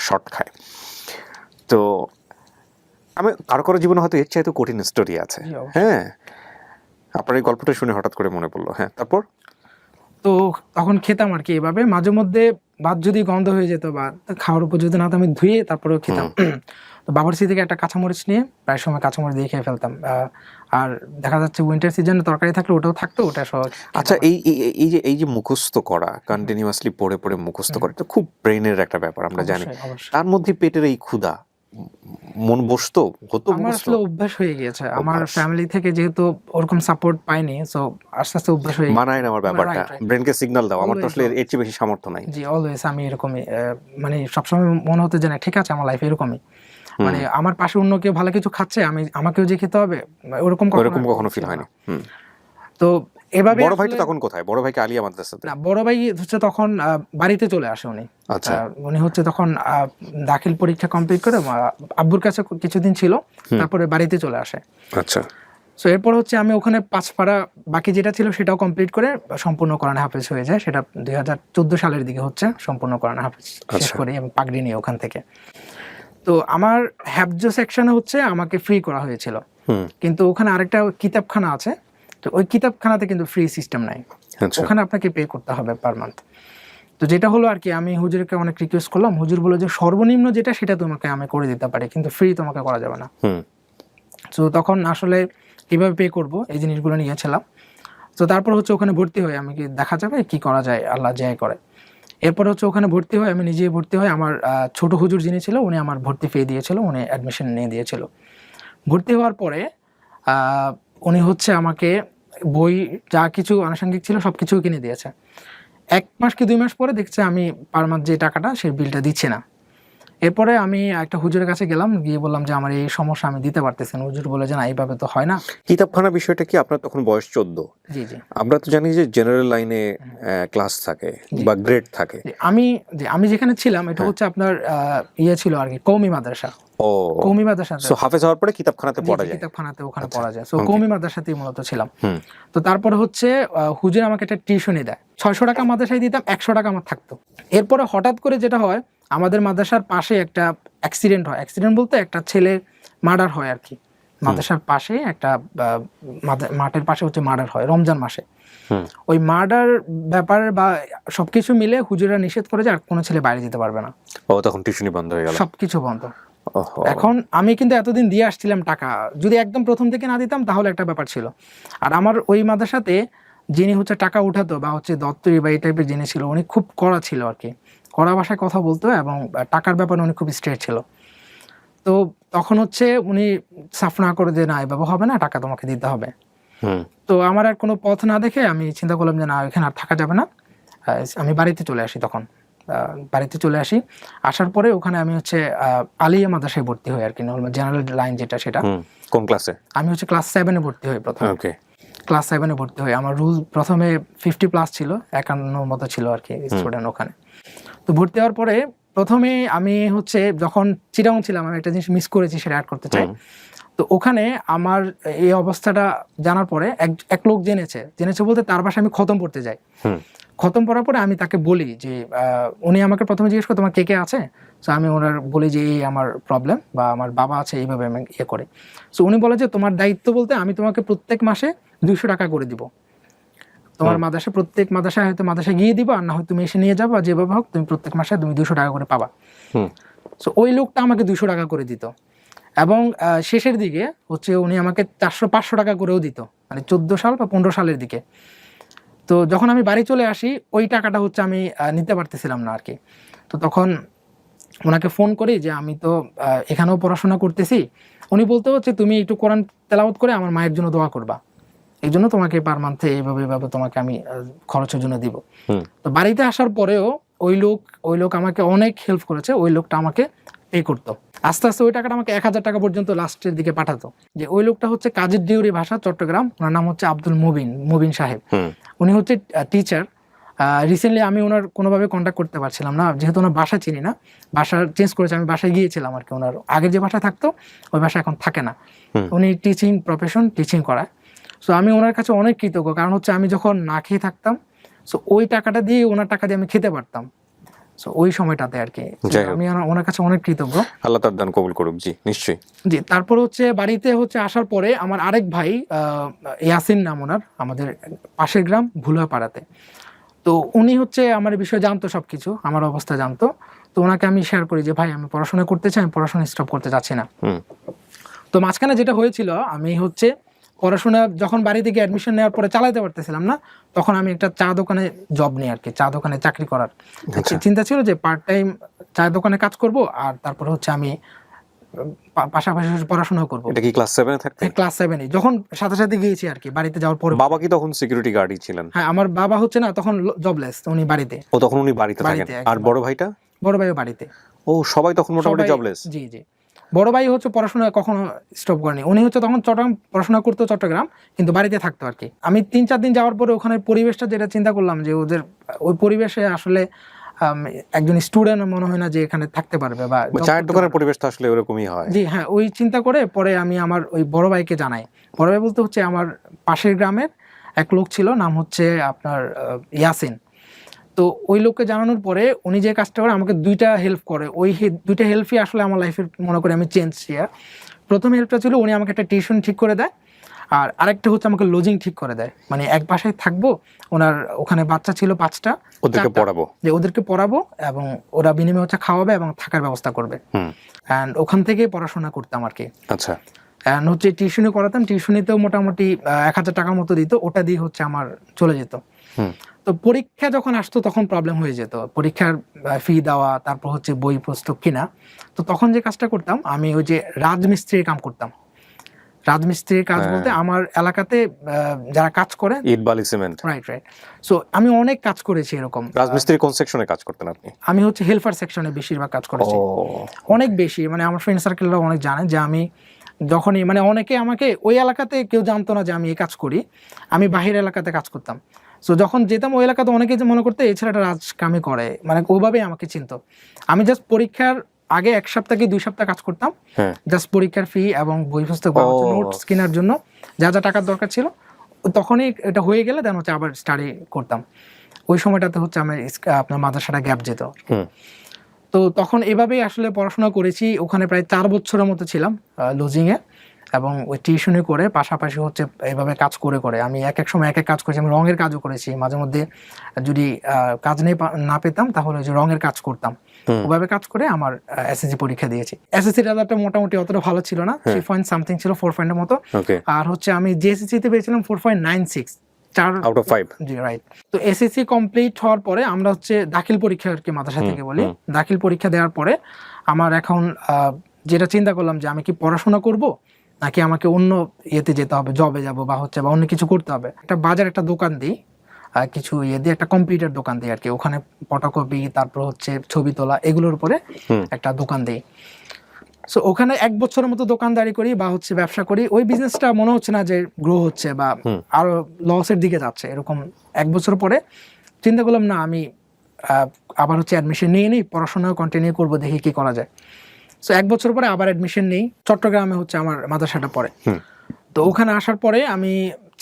শর্ট খায়। তো আমি কারো জীবনে হয়তো এর চাইতে কঠিন স্টোরি আছে। হ্যাঁ, আপনার এই গল্পটা শুনে হঠাৎ করে মনে পড়লো। হ্যাঁ, তারপর? তো তখন খেতাম আর কি এভাবে, মাঝে মধ্যে ভাত যদি গন্ধ হয়ে যেত বা খাওয়ার উপর যদি না হতো, আমি ধুয়ে তারপরেও খেতাম। তো বাবুর্চি থেকে একটা কাঁচামরিচ নিয়ে প্রায় সময় কাঁচামরিচ দিয়ে খেয়ে ফেলতাম। আর দেখা যাচ্ছে উইন্টার সিজনে তরকারি থাকলে ওটাও থাকতো, ওটা সহ। আচ্ছা, এই যে মুখস্থ করা, কন্টিনিউয়াসলি পড়ে মুখস্থ করা, এটা খুব ব্রেনের একটা ব্যাপার, আমরা জানি। তার মধ্যে পেটের এই ক্ষুধা, মন বসতো, হতো? আমার আসলে অভ্যাস হয়ে গিয়েছে, আমার ফ্যামিলি থেকে যেহেতু ওরকম সাপোর্ট পাইনি, সো আস্তে আস্তে অভ্যাস হয়ে মানায় না আমার ব্যাপারটা, ব্রেনকে সিগন্যাল দাও, আমার তো আসলে এর চেয়ে বেশি সামর্থ্য নাই। জি, অলওয়েজ আমি এরকমই, মানে সবসময় মনে হতো যে না, ঠিক আছে, আমার লাইফ এরকমই, মানে আমার পাশে অন্য কেউ ভালো কিছু খাচ্ছে, আমাকেও যে খেতে হবে, ওরকম কখনো ফিল হয়নি। তো এভাবে বড় ভাই তো তখন কোথায়? বড় ভাইকে আলিয়া মাদ্রাসাতে? না, বড় ভাই হচ্ছে তখন বাড়িতে চলে আসে উনি। আচ্ছা। উনি হচ্ছে তখন দাখিল পরীক্ষা কমপ্লিট করে আব্বুর কাছে কিছুদিন ছিল, তারপরে বাড়িতে চলে আসে। আচ্ছা। সো এরপর হচ্ছে আমি ওখানে 5 পারা বাকি যেটা ছিল সেটাও কমপ্লিট করে সম্পূর্ণ কোরআন হাফেজ হয়ে যায়। সেটা 2014 সালের দিকে হচ্ছে সম্পূর্ণ কোরআন হাফেজ শেষ করি এবং পাগড়ি নিয়ে ওখান থেকে। তো আমার হ্যাফজ সেকশনে হচ্ছে আমাকে ফ্রি করা হয়েছিল, কিন্তু ওখানে আরেকটা কিতাবখানা আছে, তো ওই কিতাবখানাতে কিন্তু ফ্রি সিস্টেম নাই, ওখানে আপনাকে পে করতে হবে পার মান্থ। তো যেটা হলো আর কি, আমি হুজুরকে অনেক রিকোয়েস্ট করলাম, হুজুর বলল যে সর্বনিম্ন যেটা সেটা তোমাকে আমি করে দিতে পারি, কিন্তু ফ্রি তোমাকে করা যাবে না। তো তখন আসলে কিভাবে পে করব এই জিনিসগুলো নিয়েছিলাম। তো তারপর হচ্ছে ওখানে ভর্তি হয়ে আমি কি দেখা যাবে কি করা যায়, আল্লাহ যাই করে। এরপর হচ্ছে ওখানে ভর্তি হয়, আমি নিজেই ভর্তি হই, আমার ছোট হুজুর যিনি ছিল উনি আমার ভর্তি ফি দিয়েছিল, উনি অ্যাডমিশন নিয়ে দিয়েছিল। ভর্তি হওয়ার পরে উনি হচ্ছে আমাকে বই যা কিছু আনুষঙ্গিক ছিল সব কিছু কিনে দিয়েছে। 1 মাস কি 2 মাস পরে দেখছে আমি পার মান্থ যে টাকাটা সেই বিলটা দিচ্ছে না। এরপরে আমি একটা হুজুরের কাছে গেলাম, গিয়ে বললাম যে আমার এই সমস্যা, আমি দিতে পারতেছি না। হুজুর বলে যে না, এইভাবে তো হয় না। কিতাবখানা বিষয়টা কি, আপনার তখন বয়স 14? জি জি। আমরা তো জানি যে জেনারেল লাইনে ক্লাস থাকে বা গ্রেড থাকে। আমি যেখানে ছিলাম এটা হচ্ছে আপনার ইয়ে ছিল আর কি, কওমি মাদ্রাসা। ও, কওমি মাদ্রাসাতে, সো হাফেজ হওয়ার পরে কিতাবখানাতে পড়া যায়। কিতাবখানাতে ওখানে আচ্ছা, পড়া যায়। So okay. কওমি মাদ্রাসাতেই মূলত ছিলাম। হুম, তো তারপরে হচ্ছে হুজুর আমাকে একটা টিউশনি দেয়। 600 টাকা মাদ্রাসায় দিতাম, 100 টাকা আমার থাকতো। এরপরে হঠাৎ করে যেটা হয়, আমাদের মাদ্রাসার পাশে একটা অ্যাক্সিডেন্ট হয়। অ্যাক্সিডেন্ট বলতে একটা ছেলে মার্ডার হয় আর কি। মাদ্রাসার পাশে একটা মাঠের পাশে হচ্ছে মার্ডার হয় রমজান মাসে। হুম, ওই মার্ডার ব্যাপার বা সবকিছু মিলে হুজুররা নিষেধ করে যে আর কোনো ছেলে বাইরে যেতে পারবে না। ও, তখন টিউশনি বন্ধ হয়ে গেল। সবকিছু বন্ধ। ওহো। এখন আমি কিন্তু এতদিন দিয়ে আসছিলাম টাকা, যদি একদম প্রথম থেকে না দিতাম তাহলে একটা ব্যাপার ছিল। আর আমার ওই মাদ্রাসাতে যিনি হচ্ছে টাকা উঠাতো বা হচ্ছে দপ্তরি বা এই টাইপের যিনি ছিল, উনি খুব কড়া ছিল আর কি, কড়া ভাষায় কথা বলতো এবং টাকার ব্যাপারে উনি খুব স্ট্রেট ছিল। তো তখন হচ্ছে উনি সাফ না করে যে না এভাবে হবে না, টাকা তোমাকে দিতে হবে। হুম, তো আমার আর কোনো পথ না দেখে আমি চিন্তা করলাম যে না, এখানে আর থাকা যাবে না। আমি বাড়িতে চলে আসি তখন। বাড়িতে চলে আসি, আসার পরে ওখানে আমি হচ্ছে আলিয়া মাদ্রাসায় ভর্তি হই আর কি, নর্মাল জেনারেল লাইন যেটা সেটা। কোন ক্লাসে? আমি হচ্ছে ক্লাস 7-এ ভর্তি হই প্রথমে। ওকে। ক্লাস 7-এ ভর্তি হই। আমার রুল প্রথমে 50+ ছিল, 51 মতো ছিল আর কি স্টুডেন্ট ওখানে। তো ভর্তি হওয়ার পরে প্রথমে আমি হচ্ছে যখন চিটাগং ছিলাম, আমি একটা জিনিস মিস করেছি, সেটা অ্যাড করতে চাই। তো ওখানে আমার এই অবস্থাটা জানার পরে এক লোক জেনেছে বলতে তার বাসায় আমি খতম পড়তে যাই। খতম পড়ার পরে আমি তাকে বলি যে উনি আমাকে প্রথমে জিজ্ঞেস করে তোমার কে কে আছে। সো আমি ওনার বলি যে এই আমার প্রবলেম বা আমার বাবা আছে, এইভাবে আমি ইয়ে করে। সো উনি বলে যে তোমার দায়িত্ব বলতে আমি তোমাকে প্রত্যেক মাসে 200 টাকা করে দিব। তোমার মাদ্রাসা, প্রত্যেক মাদ্রাসায় হয়তো মাদ্রাসায় গিয়ে দিবা, আর না হয় তুমি এসে নিয়ে যাবা, যেভাবে হোক তুমি প্রত্যেক মাসে তুমি 200 টাকা করে পাবা। সো ওই লোকটা আমাকে 200 টাকা করে দিত এবং শেষের দিকে হচ্ছে উনি আমাকে 400-500 টাকা করেও দিত, মানে 14 সাল বা 15 সালের দিকে। তো যখন আমি বাড়ি চলে আসি, ওই টাকাটা হচ্ছে আমি নিতে পারতেছিলাম না আর কি। তো তখন ওনাকে ফোন করি যে আমি তো এখানেও পড়াশোনা করতেছি। উনি বলতে হচ্ছে তুমি একটু কোরআন তেলাওয়াত করে আমার মায়ের জন্য দোয়া করবা, এই জন্য তোমাকে পার মান্থে এইভাবে তোমাকে আমি খরচের জন্য দিব। তো বাড়িতে আসার পরেও ওই লোক আমাকে অনেক হেল্প করেছে। ওই লোকটা আমাকে পে করতো। আস্তে আস্তে ওই টাকাটা আমাকে 1000 টাকা পর্যন্ত লাস্টের দিকে পাঠাতো। যে ওই লোকটা হচ্ছে কাজের ডিউরি ভাষা, চট্টগ্রাম। ওনার নাম হচ্ছে আব্দুল মুবিন সাহেব। উনি হচ্ছে টিচার। রিসেন্টলি আমি ওনার কোনোভাবে কন্ট্যাক্ট করতে পারছিলাম না, যেহেতু ওনার বাসা চিনি না। বাসা চেঞ্জ করেছে, আমি বাসায় গিয়েছিলাম আর কি। ওনার আগের যে বাসা থাকতো ওই বাসা এখন থাকে না। উনি টিচিং প্রফেশন, টিচিং করায়। সো আমি ওনার কাছে অনেক কৃতজ্ঞ, কারণ হচ্ছে আমি যখন না খেয়ে থাকতাম, সো ওই টাকাটা দিয়ে, ওনার টাকা দিয়ে আমি খেতে পারতাম। সো ওই সময়টাতে আর কি আমি ওনার কাছে অনেক কৃতজ্ঞ। আল্লাহ তার দান কবুল করুক। জি, নিশ্চয়ই। জি, তারপর হচ্ছে বাড়িতে হচ্ছে আসার পরে আমার আরেক ভাই ইয়াসিন নাম ওনার, আমাদের পাশের গ্রাম ভুলুয়াপাড়াতে। তো উনি হচ্ছে আমার এই বিষয়ে জানতো, সবকিছু আমার অবস্থা জানতো। তো ওনাকে আমি শেয়ার করি যে ভাই আমি পড়াশোনা করতে চাই, আমি পড়াশোনা স্টপ করতে চাচ্ছি না। তো মাঝখানে যেটা হয়েছিল, আমি হচ্ছে পড়াশোনা যখন বাড়ি থেকে অ্যাডমিশন নেওয়ার পরে চালাতে পারতেছিলাম না, তখন আমি একটা চা দোকানে জব নিই আর কি, চা দোকানে চাকরি করার চিন্তা ছিল যে পার্ট টাইম চা দোকানে কাজ করব, আর তারপরে হচ্ছে আমি পাশাপাশি পড়াশোনা করব। এটা কি ক্লাস 7 এ থাকতে? ক্লাস 7-এ যখন সাথে সাথে গিয়েছি আর কি, বাড়িতে যাওয়ার পরে। বাবা কি তখন সিকিউরিটি গার্ডই ছিলেন? হ্যাঁ, আমার বাবা হচ্ছে না তখন জবলেস, উনি বাড়িতে। ও, তখন উনি বাড়িতে থাকেন। আর বড় ভাইটা? বড় ভাইও বাড়িতে। ও, সবাই তখন মোটামুটি জবলেস। জি জি। বড় ভাই হচ্ছে পড়াশোনা কখনো স্টপ করেনি। উনি হচ্ছে তখন চট্টগ্রাম পড়াশোনা করতো, চট্টগ্রাম, কিন্তু বাড়িতে থাকতো আর কি। আমি 3-4 দিন যাওয়ার পরে ওখানে পরিবেশটা যেটা চিন্তা করলাম যে ওদের ওই পরিবেশে আসলে একজন স্টুডেন্ট মনে হয় না যে এখানে থাকতে পারবে, বা চায়ের দোকানের পরিবেশ তো আসলে এরকমই হয়। জি হ্যাঁ, ওই চিন্তা করে পরে আমি আমার ওই বড় ভাইকে জানাই। বড় ভাই বলতে হচ্ছে আমার পাশের গ্রামের এক লোক ছিল, নাম হচ্ছে আপনার ইয়াসিন। তো ওই লোককে জানানোর পরে উনি যে কাজটা করে আমাকে 2টা হেল্প করে। ওই 2টা হেল্পই আসলে আমার লাইফের মনে করে আমি চেঞ্জ। প্রথম হেল্পটা ছিল উনি আমাকে একটা টিউশন ঠিক করে দেয়, আর আরেকটা হচ্ছে আমাকে লজিং ঠিক করে দেয়। মানে এক বাসায় থাকবো, ওনার ওখানে বাচ্চা ছিল 5টা, ওদেরকে পড়াবো এবং ওরা বিনিময়ে হচ্ছে খাওয়াবে এবং থাকার ব্যবস্থা করবে। অ্যান্ড ওখান থেকে পড়াশোনা করতাম আর কি। আচ্ছা। অ্যান্ড হচ্ছে টিউশনি করাতাম, টিউশনিতেও মোটামুটি 1000 টাকার মতো দিত, ওটা দিয়ে হচ্ছে আমার চলে যেত। তো পরীক্ষা যখন আসতো তখন প্রবলেম হয়ে যেত, পরীক্ষার ফি দেওয়া, তারপর হচ্ছে বই পুস্তক কিনা। তো তখন যে কাজটা করতাম, আমি ওই যে রাজমিস্ত্রির কাম করতাম। রাজমিস্ত্রির কাজ বলতে আমার এলাকাতে যারা কাজ করে, ইট বালি সিমেন্ট। রাইট। সো আমি অনেক কাজ করেছি এরকম। রাজমিস্ত্রি কোন সেকশনে কাজ করতেন আপনি? আমি হচ্ছে হেলপার সেকশনে বেশিরভাগ কাজ করেছি, অনেক বেশি। মানে আমার ফ্রেন্ড সার্কেলরা অনেক জানে যে আমি যখনই, মানে অনেকে আমাকে ওই এলাকাতে কেউ জানতো না যে আমি এই কাজ করি, আমি বাহির এলাকাতে কাজ করতাম। সো যখন যেতাম ওই এলাকাতে অনেকে যে মনে করতে এই ছেলেটা রাজকামি করে, মানে ওইভাবেই আমাকে চিনতো। আমি জাস্ট পরীক্ষার আগে 1 সপ্তাহ কি 2 সপ্তাহ কাজ করতাম, জাস্ট পরীক্ষার ফি এবং বই পুস্তক বা নোটস কেনার জন্য যা যা টাকার দরকার ছিল। তখনই এটা হয়ে গেলে দেন হচ্ছে আবার স্টাডি করতাম। ওই সময়টাতে হচ্ছে আমার আপনার মাদ্রাসাটা গ্যাপ যেত। তো তখন এভাবেই আসলে পড়াশোনা করেছি। ওখানে প্রায় 4 বছরের মতো ছিলাম লজিংয়ে, এবং ওই টিউশনি করে পাশাপাশি হচ্ছে এইভাবে কাজ করে করে আমি এক এক সময় এক এক কাজ করেছি। আমি রঙের কাজও করেছি, মাঝে মধ্যে যদি কাজ না পেতাম তাহলে যে রঙের কাজ করতাম। ওভাবে কাজ করে আমার এসএসসি পরীক্ষা দিয়েছি। এসএসসি রেজাল্টটা মোটামুটি অতটা ভালো ছিল না, 3 পয়েন্ট সামথিং ছিল, 4 পয়েন্টের মতো। আর হচ্ছে আমি জিএসসি তে পেয়েছিলাম 4.96, 4 আউট অফ 5। G, right. তো এসএসসি কমপ্লিট হওয়ার পরে আমরা হচ্ছে দাখিল পরীক্ষা আর কি মাদ্রাসা থেকে বলি, দাখিল পরীক্ষা দেওয়ার পরে আমার এখন যেটা চিন্তা করলাম যে আমি কি পড়াশোনা করব নাকি আমাকে অন্য ইয়েতে যেতে হবে, জবে যাব বা হচ্ছে বা অন্য কিছু করতে হবে। একটা বাজার একটা দোকান দিই, কিছু ইয়ে দিয়ে একটা কম্পিউটার দোকান দিই আর কি। ওখানে ফটোকপি, তারপর হচ্ছে ছবি তোলা, এগুলোর উপরে একটা দোকান দিই। সো ওখানে 1 বছরের মতো দোকানদারি করি বা হচ্ছে ব্যবসা করি। ওই বিজনেসটা মনে হচ্ছে না যে গ্রো হচ্ছে বা আরো লসের দিকে যাচ্ছে। এরকম 1 বছর পরে চিন্তা করলাম না, আমি আবার হচ্ছে অ্যাডমিশন নিয়ে নিই, পড়াশোনাও কন্টিনিউ করবো, দেখি কি করা যায়। সো 1 বছর পরে আবার অ্যাডমিশন নেই। চট্টগ্রামে হচ্ছে আমার মাদ্রাসাটা পড়ে। তো ওখানে আসার পরে আমি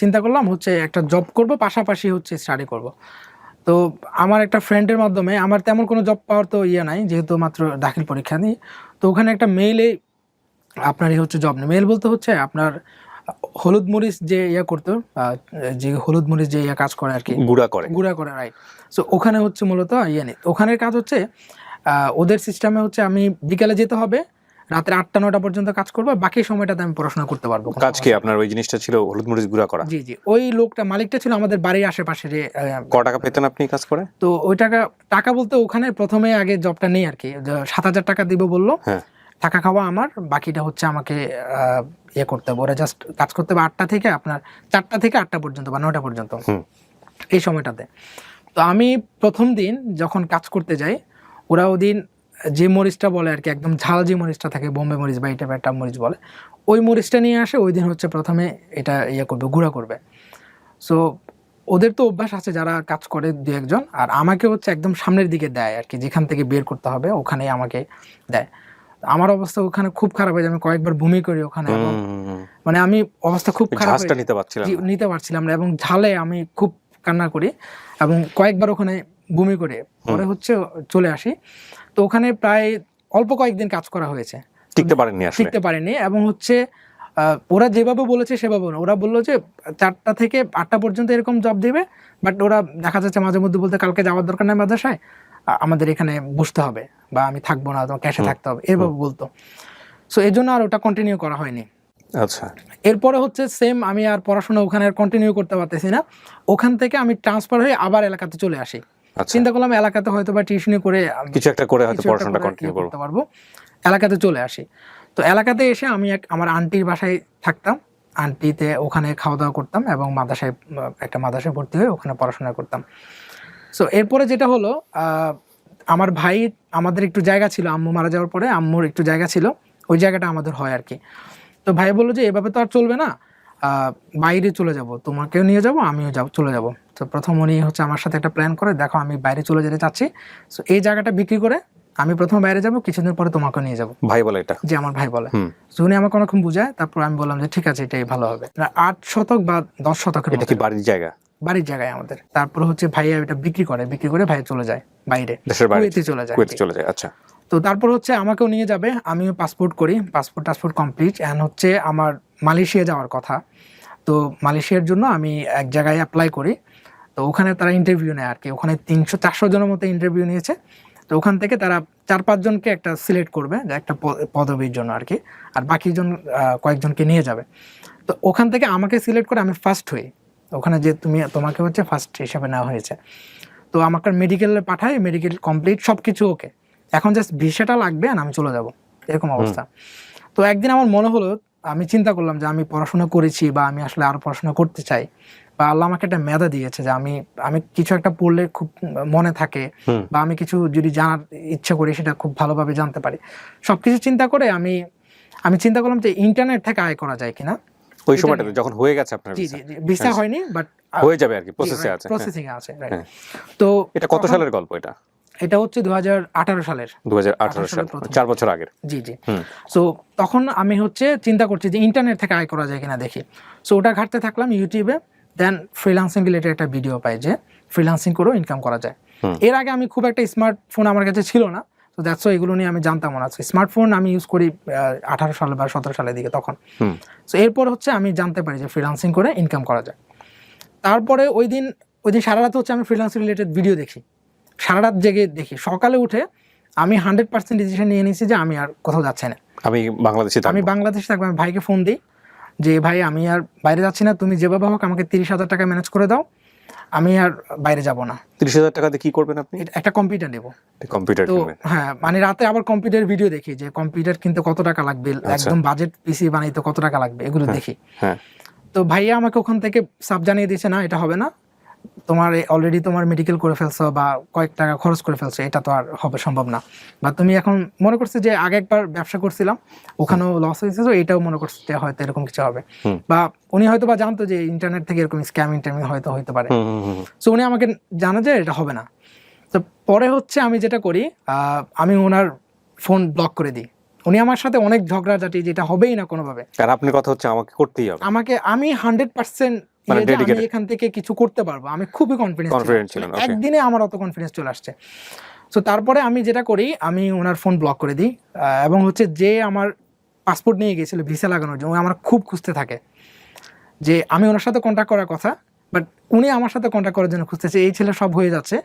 চিন্তা করলাম হচ্ছে একটা জব করব, পাশাপাশি হচ্ছে স্টাডি করব। তো আমার একটা ফ্রেন্ডের মাধ্যমে, আমার তেমন কোনো জব পাওয়ার তো ইয়ে নাই, যেহেতু মাত্র দাখিল পরীক্ষা নিই। তো ওখানে একটা মেইলে আপনার হচ্ছে জব নেই, মেইল বলতে হচ্ছে আপনার হলুদ মরিচ যে ইয়া করতো, যে হলুদ মরিচ যে ইয়া কাজ করে আর কি, গুঁড়া করে, রাইট। সো ওখানে হচ্ছে মূলত ইয়ে নেই। ওখানের কাজ হচ্ছে ওদের সিস্টেমে হচ্ছে আমি বিকালে যেতে হবে, রাতে 8টা-9টা পর্যন্ত কাজ করবো, বাকি সময়টাতে আমি পড়াশোনা করতে পারবো। কাজ কি আপনার ওই জিনিসটা ছিল, হলুদ মরিচ গুঁড়া করা? জি জি, ওই লোকটা, মালিকটা ছিল আমাদের বাড়ির আশেপাশে। যে কত টাকা পেতেন আপনি কাজ করে? তো ওই টাকা বলতে ওখানে প্রথমে আগে জবটা নেই আর কি, 7,000 টাকা দিব বললো, থাকা খাওয়া আমার, বাকিটা হচ্ছে আমাকে ইয়ে করতে হবে। ওরা জাস্ট কাজ করতে হবে 8টা থেকে আপনার 4টা থেকে 8টা পর্যন্ত বা 9টা পর্যন্ত, এই সময়টাতে। তো আমি প্রথম দিন যখন কাজ করতে যাই, ওরা ওদিন যে মরিচটা বলে আর কি, একদম ঝাল যে মরিচটা থাকে, বোম্বে মরিচ বা এটা একটা মরিচ বলে, ওই মরিচটা নিয়ে আসে। ওই দিন হচ্ছে প্রথমে এটা ইয়ে করবে, গুঁড়া করবে। সো ওদের তো অভ্যাস আছে যারা কাজ করে 2-1 জন, আর আমাকে হচ্ছে একদম সামনের দিকে দেয় আর কি, যেখান থেকে বের করতে হবে ওখানেই আমাকে দেয়। আমার অবস্থা ওখানে খুব খারাপ হয়ে যায়, আমি কয়েকবার বমি করি ওখানে, এবং মানে আমি অবস্থা খুব খারাপ, নিতে পারছিলাম না, এবং ঝালে আমি খুব কান্না করি এবং কয়েকবার ওখানে বমি করে পরে হচ্ছে চলে আসি। তো ওখানে প্রায় অল্প কয়েকদিন কাজ করা হয়েছে, টিকতে পারেনি। এবং হচ্ছে ওরা যেভাবে বলেছে সেভাবে না, ওরা বললো যে 4টা থেকে 8টা পর্যন্ত এরকম জব দিবে, বাট ওরা দেখা যাচ্ছে মাঝে মধ্যে বলতে কালকে যাওয়ার দরকার নাই মাদ্রাসায়, আমাদের এখানে বসতে হবে বা আমি থাকবো না, তোমার ক্যাশে থাকতে হবে, এভাবে বলতো। সো এই জন্য আর ওটা কন্টিনিউ করা হয়নি। আচ্ছা, এরপরে হচ্ছে সেম, আমি আর পড়াশোনা ওখানে আর কন্টিনিউ করতে পারতেছি না। ওখান থেকে আমি ট্রান্সফার হয়ে আবার এলাকাতে চলে আসি। চিন্তা করলাম এলাকাতে হয়তো বা টিউশনি করে কিছু একটা করে হয়তো পড়াশোনাটা কন্টিনিউ করতে পারবো, এলাকাতে চলে আসি। তো এলাকাতে এসে আমি আমার আন্টির বাসায় থাকতাম, আন্টিতে ওখানে খাওয়া দাওয়া করতাম এবং একটা মাদ্রাসায় ভর্তি হয়ে ওখানে পড়াশোনা করতাম। সো এরপরে যেটা হলো, আমার ভাই, আমাদের একটু জায়গা ছিল, আম্মু মারা যাওয়ার পরে আম্মুর একটু জায়গা ছিল, ওই জায়গাটা আমাদের হয় আর কি। তো ভাই বললো যে এভাবে তো আর চলবে না, বাইরে চলে যাব, তোমাকেও নিয়ে যাব, আমিও চলে যাব। তো প্রথম উনি হচ্ছে আমার সাথে একটা প্ল্যান করে, দেখো আমি বাইরে চলে যেতে চাচ্ছি, সো এই জায়গাটা বিক্রি করে আমি প্রথম বাইরে যাব, কিছুদিন পরে তোমাকে নিয়ে যাব। ভাই বলে এটা? যে আমার ভাই বলে। উনি আমাকে অনেকক্ষণ বুঝায়, তারপর আমি বললাম যে ঠিক আছে, এটাই ভালো হবে। 8 শতক বা 10 শতকের, এটা কি বাড়ির জায়গায় আমাদের। তারপর হচ্ছে ভাইয়া এটা বিক্রি করে ভাই চলে যায় বাইরে, কুয়েতে চলে যায়। আচ্ছা, তো তারপর হচ্ছে আমাকেও নিয়ে যাবে, আমিও পাসপোর্ট করি, পাসপোর্ট কমপ্লিট, এন্ড হচ্ছে আমার মালয়েশিয়া যাওয়ার কথা। তো মালয়েশিয়ার জন্য আমি এক জায়গায় অ্যাপ্লাই করি। তো ওখানে তারা ইন্টারভিউ নেয় আর কি, ওখানে 300-400 জনের মতো ইন্টারভিউ নিয়েছে। তো ওখান থেকে তারা 4-5 জনকে একটা সিলেক্ট করবে একটা পদবীর জন্য আর কি, আর বাকি কয়েকজনকে নিয়ে যাবে। তো ওখান থেকে আমাকে সিলেক্ট করে আমি ফার্স্ট হই ওখানে, যে তোমাকে হচ্ছে ফার্স্ট হিসাবে নেওয়া হয়েছে। তো আমাকে মেডিকেলে পাঠায়, মেডিকেল কমপ্লিট, সব কিছু ওকে, এখন জাস্ট ভিসাটা লাগবে আর আমি চলে যাব, এরকম অবস্থা। তো একদিন আমার মনে হলো আমি চিন্তা করলাম যে আমি পড়াশোনা করেছি বা আমি আসলে আরো পড়াশোনা করতে চাই, বা আল্লাহ আমাকে একটা মেধা দিয়েছে যে আমি আমি কিছু একটা পড়লে খুব মনে থাকে, বা আমি কিছু যদি জানার ইচ্ছা করি সেটা খুব ভালোভাবে জানতে পারি। সবকিছু চিন্তা করে আমি আমি চিন্তা করলাম যে ইন্টারনেট থেকে আয় করা যায় কিনা। ওই সময়টাতে যখন হয়ে গেছে আপনার জি ভিসা? জি ভিসা হয়নি, বাট হয়ে যাবে আর কি, প্রসেসে আছে। প্রসেসিং এ আছে, right? হ্যাঁ। তো এটা কত সালের গল্প এটা? এটা হচ্ছে 2018 সালের, 2018 সাল, 4 বছর আগের। জি জি। সো তখন আমি হচ্ছে চিন্তা করছি যে ইন্টারনেট থেকে আয় করা যায় কিনা দেখি। সো ওটা ঘাঁটতে থাকলাম ইউটিউবে, দেন ফ্রিল্যান্সিং রিলেটেড একটা ভিডিও পাই যে ফ্রিল্যান্সিং করেও ইনকাম করা যায়। এর আগে আমি খুব একটা স্মার্টফোন আমার কাছে ছিল না, তো দ্যাটস ওয়াই এগুলো নিয়ে আমি জানতাম না। স্মার্টফোন আমি ইউজ করি 18 সালে বা 17 সালের দিকে তখন। সো এরপর হচ্ছে আমি জানতে পারি যে ফ্রিল্যান্সিং করে ইনকাম করা যায়। তারপরে ওই দিন সারা রাত হচ্ছে আমি ফ্রিল্যান্সিং রিলেটেড ভিডিও দেখি, সারা রাত জেগে দেখি। সকালে উঠে আমি 100% ডিসিশন নিয়ে নিয়েছি যে আমি আর কোথাও যাচ্ছি না, আমি বাংলাদেশে আমি বাংলাদেশে থাকবো। আমি ভাইকে ফোন দিই যে ভাই আমি আর বাইরে যাচ্ছি না, তুমি যেভাবে হোক আমাকে 30,000 টাকা ম্যানেজ করে দাও, আমি আর বাইরে যাব না। 30,000 টাকাতে কি করবেন আপনি? একটা কম্পিউটার নেব। কম্পিউটার তো কিনবেন? হ্যাঁ, মানে রাতে আবার কম্পিউটার ভিডিও দেখি যে কম্পিউটার কিনতে কত টাকা লাগবে, একদম বাজেট পিসি বানাইতে কত টাকা লাগবে, এগুলো দেখি। হ্যাঁ। তো ভাইয়া আমাকে ওখান থেকে সাব জানিয়ে দিয়েছে, না এটা হবে না, তোমার অলরেডি তোমার মেডিকেল করে ফেলছো বা কয়েক টাকা খরচ করে ফেলছো, এটা তো আর হবে সম্ভব না। বা তুমি এখন মনে করছো যে আগে একবার ব্যবসা করছিলাম ওখানেও লস হয়েছে, তো এটাও মনে করছো যে হয়তো এরকম কিছু হবে। বা উনি হয়তো বা জানতো যে ইন্টারনেট থেকে এরকম স্ক্যাম হয়তো হইতে পারে। সো উনি আমাকে জানা যে এটা হবে না। তো পরে হচ্ছে আমি যেটা করি, আমি ওনার ফোন ব্লক করে দিই। উনি আমার সাথে অনেক ঝগড়াঝাটি, যেটা হবেই না কোনোভাবে। আর আপনার কথা হচ্ছে আমাকে করতেই হবে, আমি 100% আমি এখান থেকে কিছু করতে পারবো, আমি খুবই কনফিডেন্স ছিলাম। একদিনে আমার অত কনফিডেন্স চলে আসছে। সো তারপরে আমি যেটা করি, আমি ওনার ফোন ব্লক করে দিই, এবং হচ্ছে যে আমার পাসপোর্ট নিয়ে গেছিল ভিসা লাগানোর জন্য, আমার খুব খুঁজতে থাকে যে আমি ওনার সাথে কন্ট্যাক্ট করার কথা, বাট উনি আমার সাথে কন্ট্যাক্ট করার জন্য খুঁজতেছে। এই ছেলে সব হয়ে যাচ্ছে,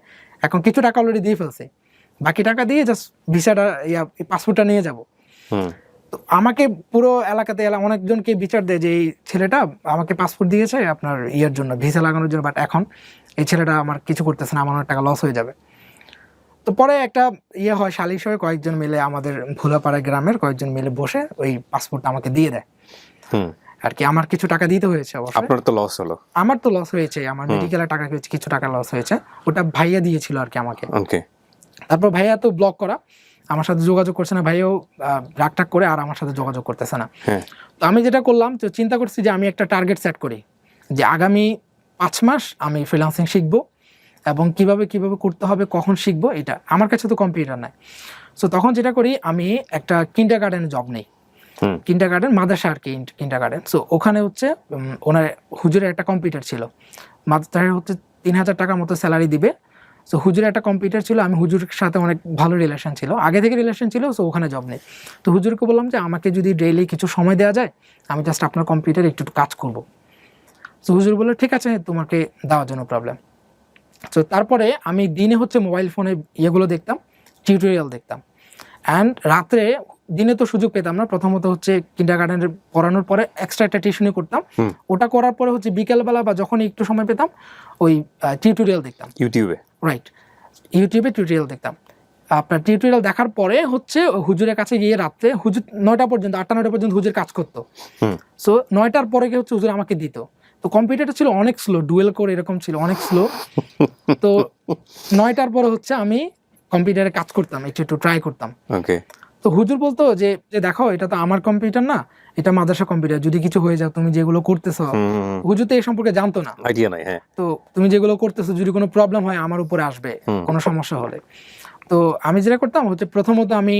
এখন কিছু টাকা অলরেডি দিয়ে ফেলছে, বাকি টাকা দিয়ে জাস্ট ভিসাটা পাসপোর্টটা নিয়ে যাব। তো আমাকে পুরো এলাকাতে অনেকজনকে বিচার দেয় যে এই ছেলেটা আমাকে পাসপোর্ট দিয়েছে আপনার ইয়ের জন্য, ভিসা লাগানোর জন্য, বাট এখন এই ছেলেটা আমার কিছু করতেছে না, আমার অনেক টাকা লস হয়ে যাবে। তো পরে একটা হয়, সালিশ হয়ে কয়েকজন মিলে, আমাদের ভোলাপাড়া গ্রামের কয়েকজন মিলে বসে ওই পাসপোর্টটা আমাকে দিয়ে দেয় আর কি। আমার কিছু টাকা দিতে হয়েছে অবশ্যই। আপনার তো লস হলো? আমার তো লস হয়েছে, আমার মেডিকেলের টাকা কিছু টাকা লস হয়েছে, ওটা ভাইয়া দিয়েছিল আর কি আমাকে। তারপর ভাইয়া তো ব্লক করা, আমার সাথে যোগাযোগ করছে না, ভাইও রাগটাগ করে আর আমার সাথে যোগাযোগ করতেছে না। তো আমি যেটা করলাম, তো চিন্তা করছি যে আমি একটা টার্গেট সেট করি যে আগামী 5 মাস আমি ফ্রিল্যান্সিং শিখবো, এবং কিভাবে করতে হবে, কখন শিখবো, এটা আমার কাছে তো কম্পিউটার নাই। সো তখন যেটা করি, আমি একটা কিন্ডারগার্টেনে জব নেই, কিন্ডারগার্টেন মাদ্রাসা আর কি, কিন্ডারগার্টেন। সো ওখানে হচ্ছে ওনার হুজুরের একটা কম্পিউটার ছিল, মাদ্রাসায় হচ্ছে 3,000 টাকার মতো স্যালারি দিবে। সো হুজুরের একটা কম্পিউটার ছিল, আমি হুজুরের সাথে অনেক ভালো রিলেশন ছিল, আগে থেকে রিলেশন ছিল। সো ওখানে জব নেই। তো হুজুরকে বললাম যে আমাকে যদি ডেইলি কিছু সময় দেওয়া যায়, আমি জাস্ট আপনার কম্পিউটারে একটু কাজ করব। সো হুজুর বললো ঠিক আছে, তোমাকে দেওয়ার জন্য প্রবলেম। তো তারপরে আমি দিনে হচ্ছে মোবাইল ফোনে ইয়েগুলো দেখতাম, টিউটোরিয়াল দেখতাম, অ্যান্ড রাত্রে, দিনে তো সুযোগ পেতাম না। প্রথমত হচ্ছে কিন্ডারগার্টেনে পড়ানোর পরে এক্সট্রা একটা টিউশনি করতাম, ওটা করার পরে হচ্ছে বিকেলবেলা বা যখন একটু সময় পেতাম ওই টিউটোরিয়াল দেখতাম ইউটিউবে। রাইট, ইউটিউবে টিউটোরিয়াল দেখতাম। আপনার টিউটোরিয়াল দেখার পরে হচ্ছে হুজুরের কাছে গিয়ে রাত্রে, হুজুর 9টা পর্যন্ত, 8টা-9টা পর্যন্ত হুজুর কাজ করতো। সো 9টার পরে গিয়ে হচ্ছে হুজুর আমাকে দিত। তো কম্পিউটারটা ছিল অনেক স্লো, ডুয়েল কোর এরকম ছিল, অনেক স্লো। তো 9টার পরে হচ্ছে আমি কম্পিউটারে কাজ করতাম, একটু ট্রাই করতাম। তো হুজুর বলতো যে দেখো, এটা তো আমার কম্পিউটার না, এটা মাদ্রাসা কম্পিউটার, যদি কিছু হয়ে যায়, তুমি যেগুলো করতেছো, হুজুর তো এই সম্পর্কে জানতো না, আইডিয়া নাই। হ্যাঁ, তো তুমি যেগুলো করতেছো, যদি কোনো প্রবলেম হয় আমার উপরে আসবে, কোনো সমস্যা হলে। তো আমি যেটা করতাম হচ্ছে, প্রথমত আমি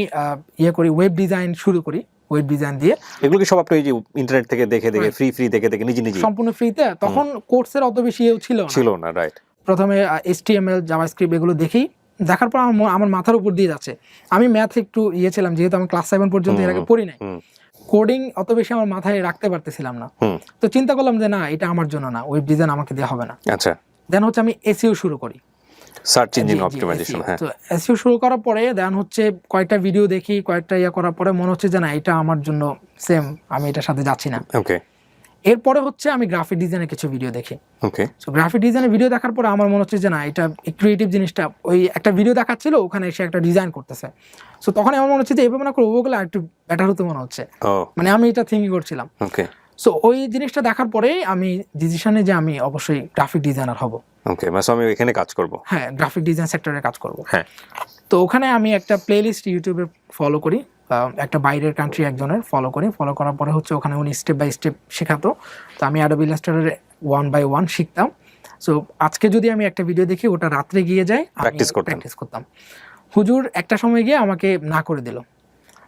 করি, ওয়েব ডিজাইন শুরু করি, ওয়েব ডিজাইন দিয়ে। এগুলো কি সব আপনি এই যে ইন্টারনেট থেকে দেখে ফ্রি দেখে নিজে সম্পূর্ণ ফ্রিতে, তখন কোর্সের অত বেশি ছিল না। রাইট, প্রথমে HTML জাভাস্ক্রিপ্ট এগুলো দেখি, দেখার পর আমার মাথার উপর দিয়ে যাচ্ছে। আমি ম্যাথ একটু ছিলাম, যেহেতু আমি ক্লাস 7 পর্যন্ত এর আগে পড়ি নাই, কোডিং অত বেশি আমার মাথায় রাখতে পারতেছিলাম না। তো চিন্তা করলাম যে না, এটা আমার জন্য না, ওয়েব ডিজাইন আমাকে দেওয়া হবে না। আচ্ছা, দেন হচ্ছে আমি SEO শুরু করি, সার্চ ইঞ্জিন অপটিমাইজেশন। হ্যাঁ, তো SEO শুরু করার পরে দেন হচ্ছে কয়েকটা ভিডিও দেখি, কয়েকটা করার পরে মনে হচ্ছে যে না, এটা আমার জন্য সেম, আমি এটার সাথে যাচ্ছি না। ওকে, এরপরে হচ্ছে আমি গ্রাফিক ডিজাইনের কিছু ভিডিও দেখি। ওকে, সো গ্রাফিক ডিজাইনের ভিডিও দেখার পরে আমার মনে হচ্ছে যে না, এটা ক্রিয়েটিভ জিনিসটা, ওই একটা ভিডিও দেখাচ্ছিল ওখানে এসে একটা ডিজাইন করতেছে। সো তখন আমার মনে হচ্ছে যে এভাবে না করে ওগুলো একটু বেটার হতো মনে হচ্ছে, মানে আমি এটা থিঙ্কিং করছিলাম। ওকে, সো ওই জিনিসটা দেখার পরেই আমি ডিসিশনে যে আমি অবশ্যই গ্রাফিক ডিজাইনার হব। ওকে, মানে আমি এখানে কাজ করব। হ্যাঁ, গ্রাফিক ডিজাইন সেক্টরে কাজ করব। হ্যাঁ, তো ওখানে আমি একটা প্লেলিস্ট ইউটিউবে ফলো করি, একটা বাইরের কান্ট্রি একজনের ফলো করার পরে হচ্ছে ওখানে উনি স্টেপ বাই স্টেপ শেখাতো। তো আমি অ্যাডোবি ইলাস্ট্রেটর 1 by 1 শিখতাম। সো আজকে যদি আমি একটা ভিডিও দেখি, ওটা রাত্রে গিয়ে যাই প্র্যাকটিস করতাম। হুজুর একটা সময় গিয়ে আমাকে না করে দিল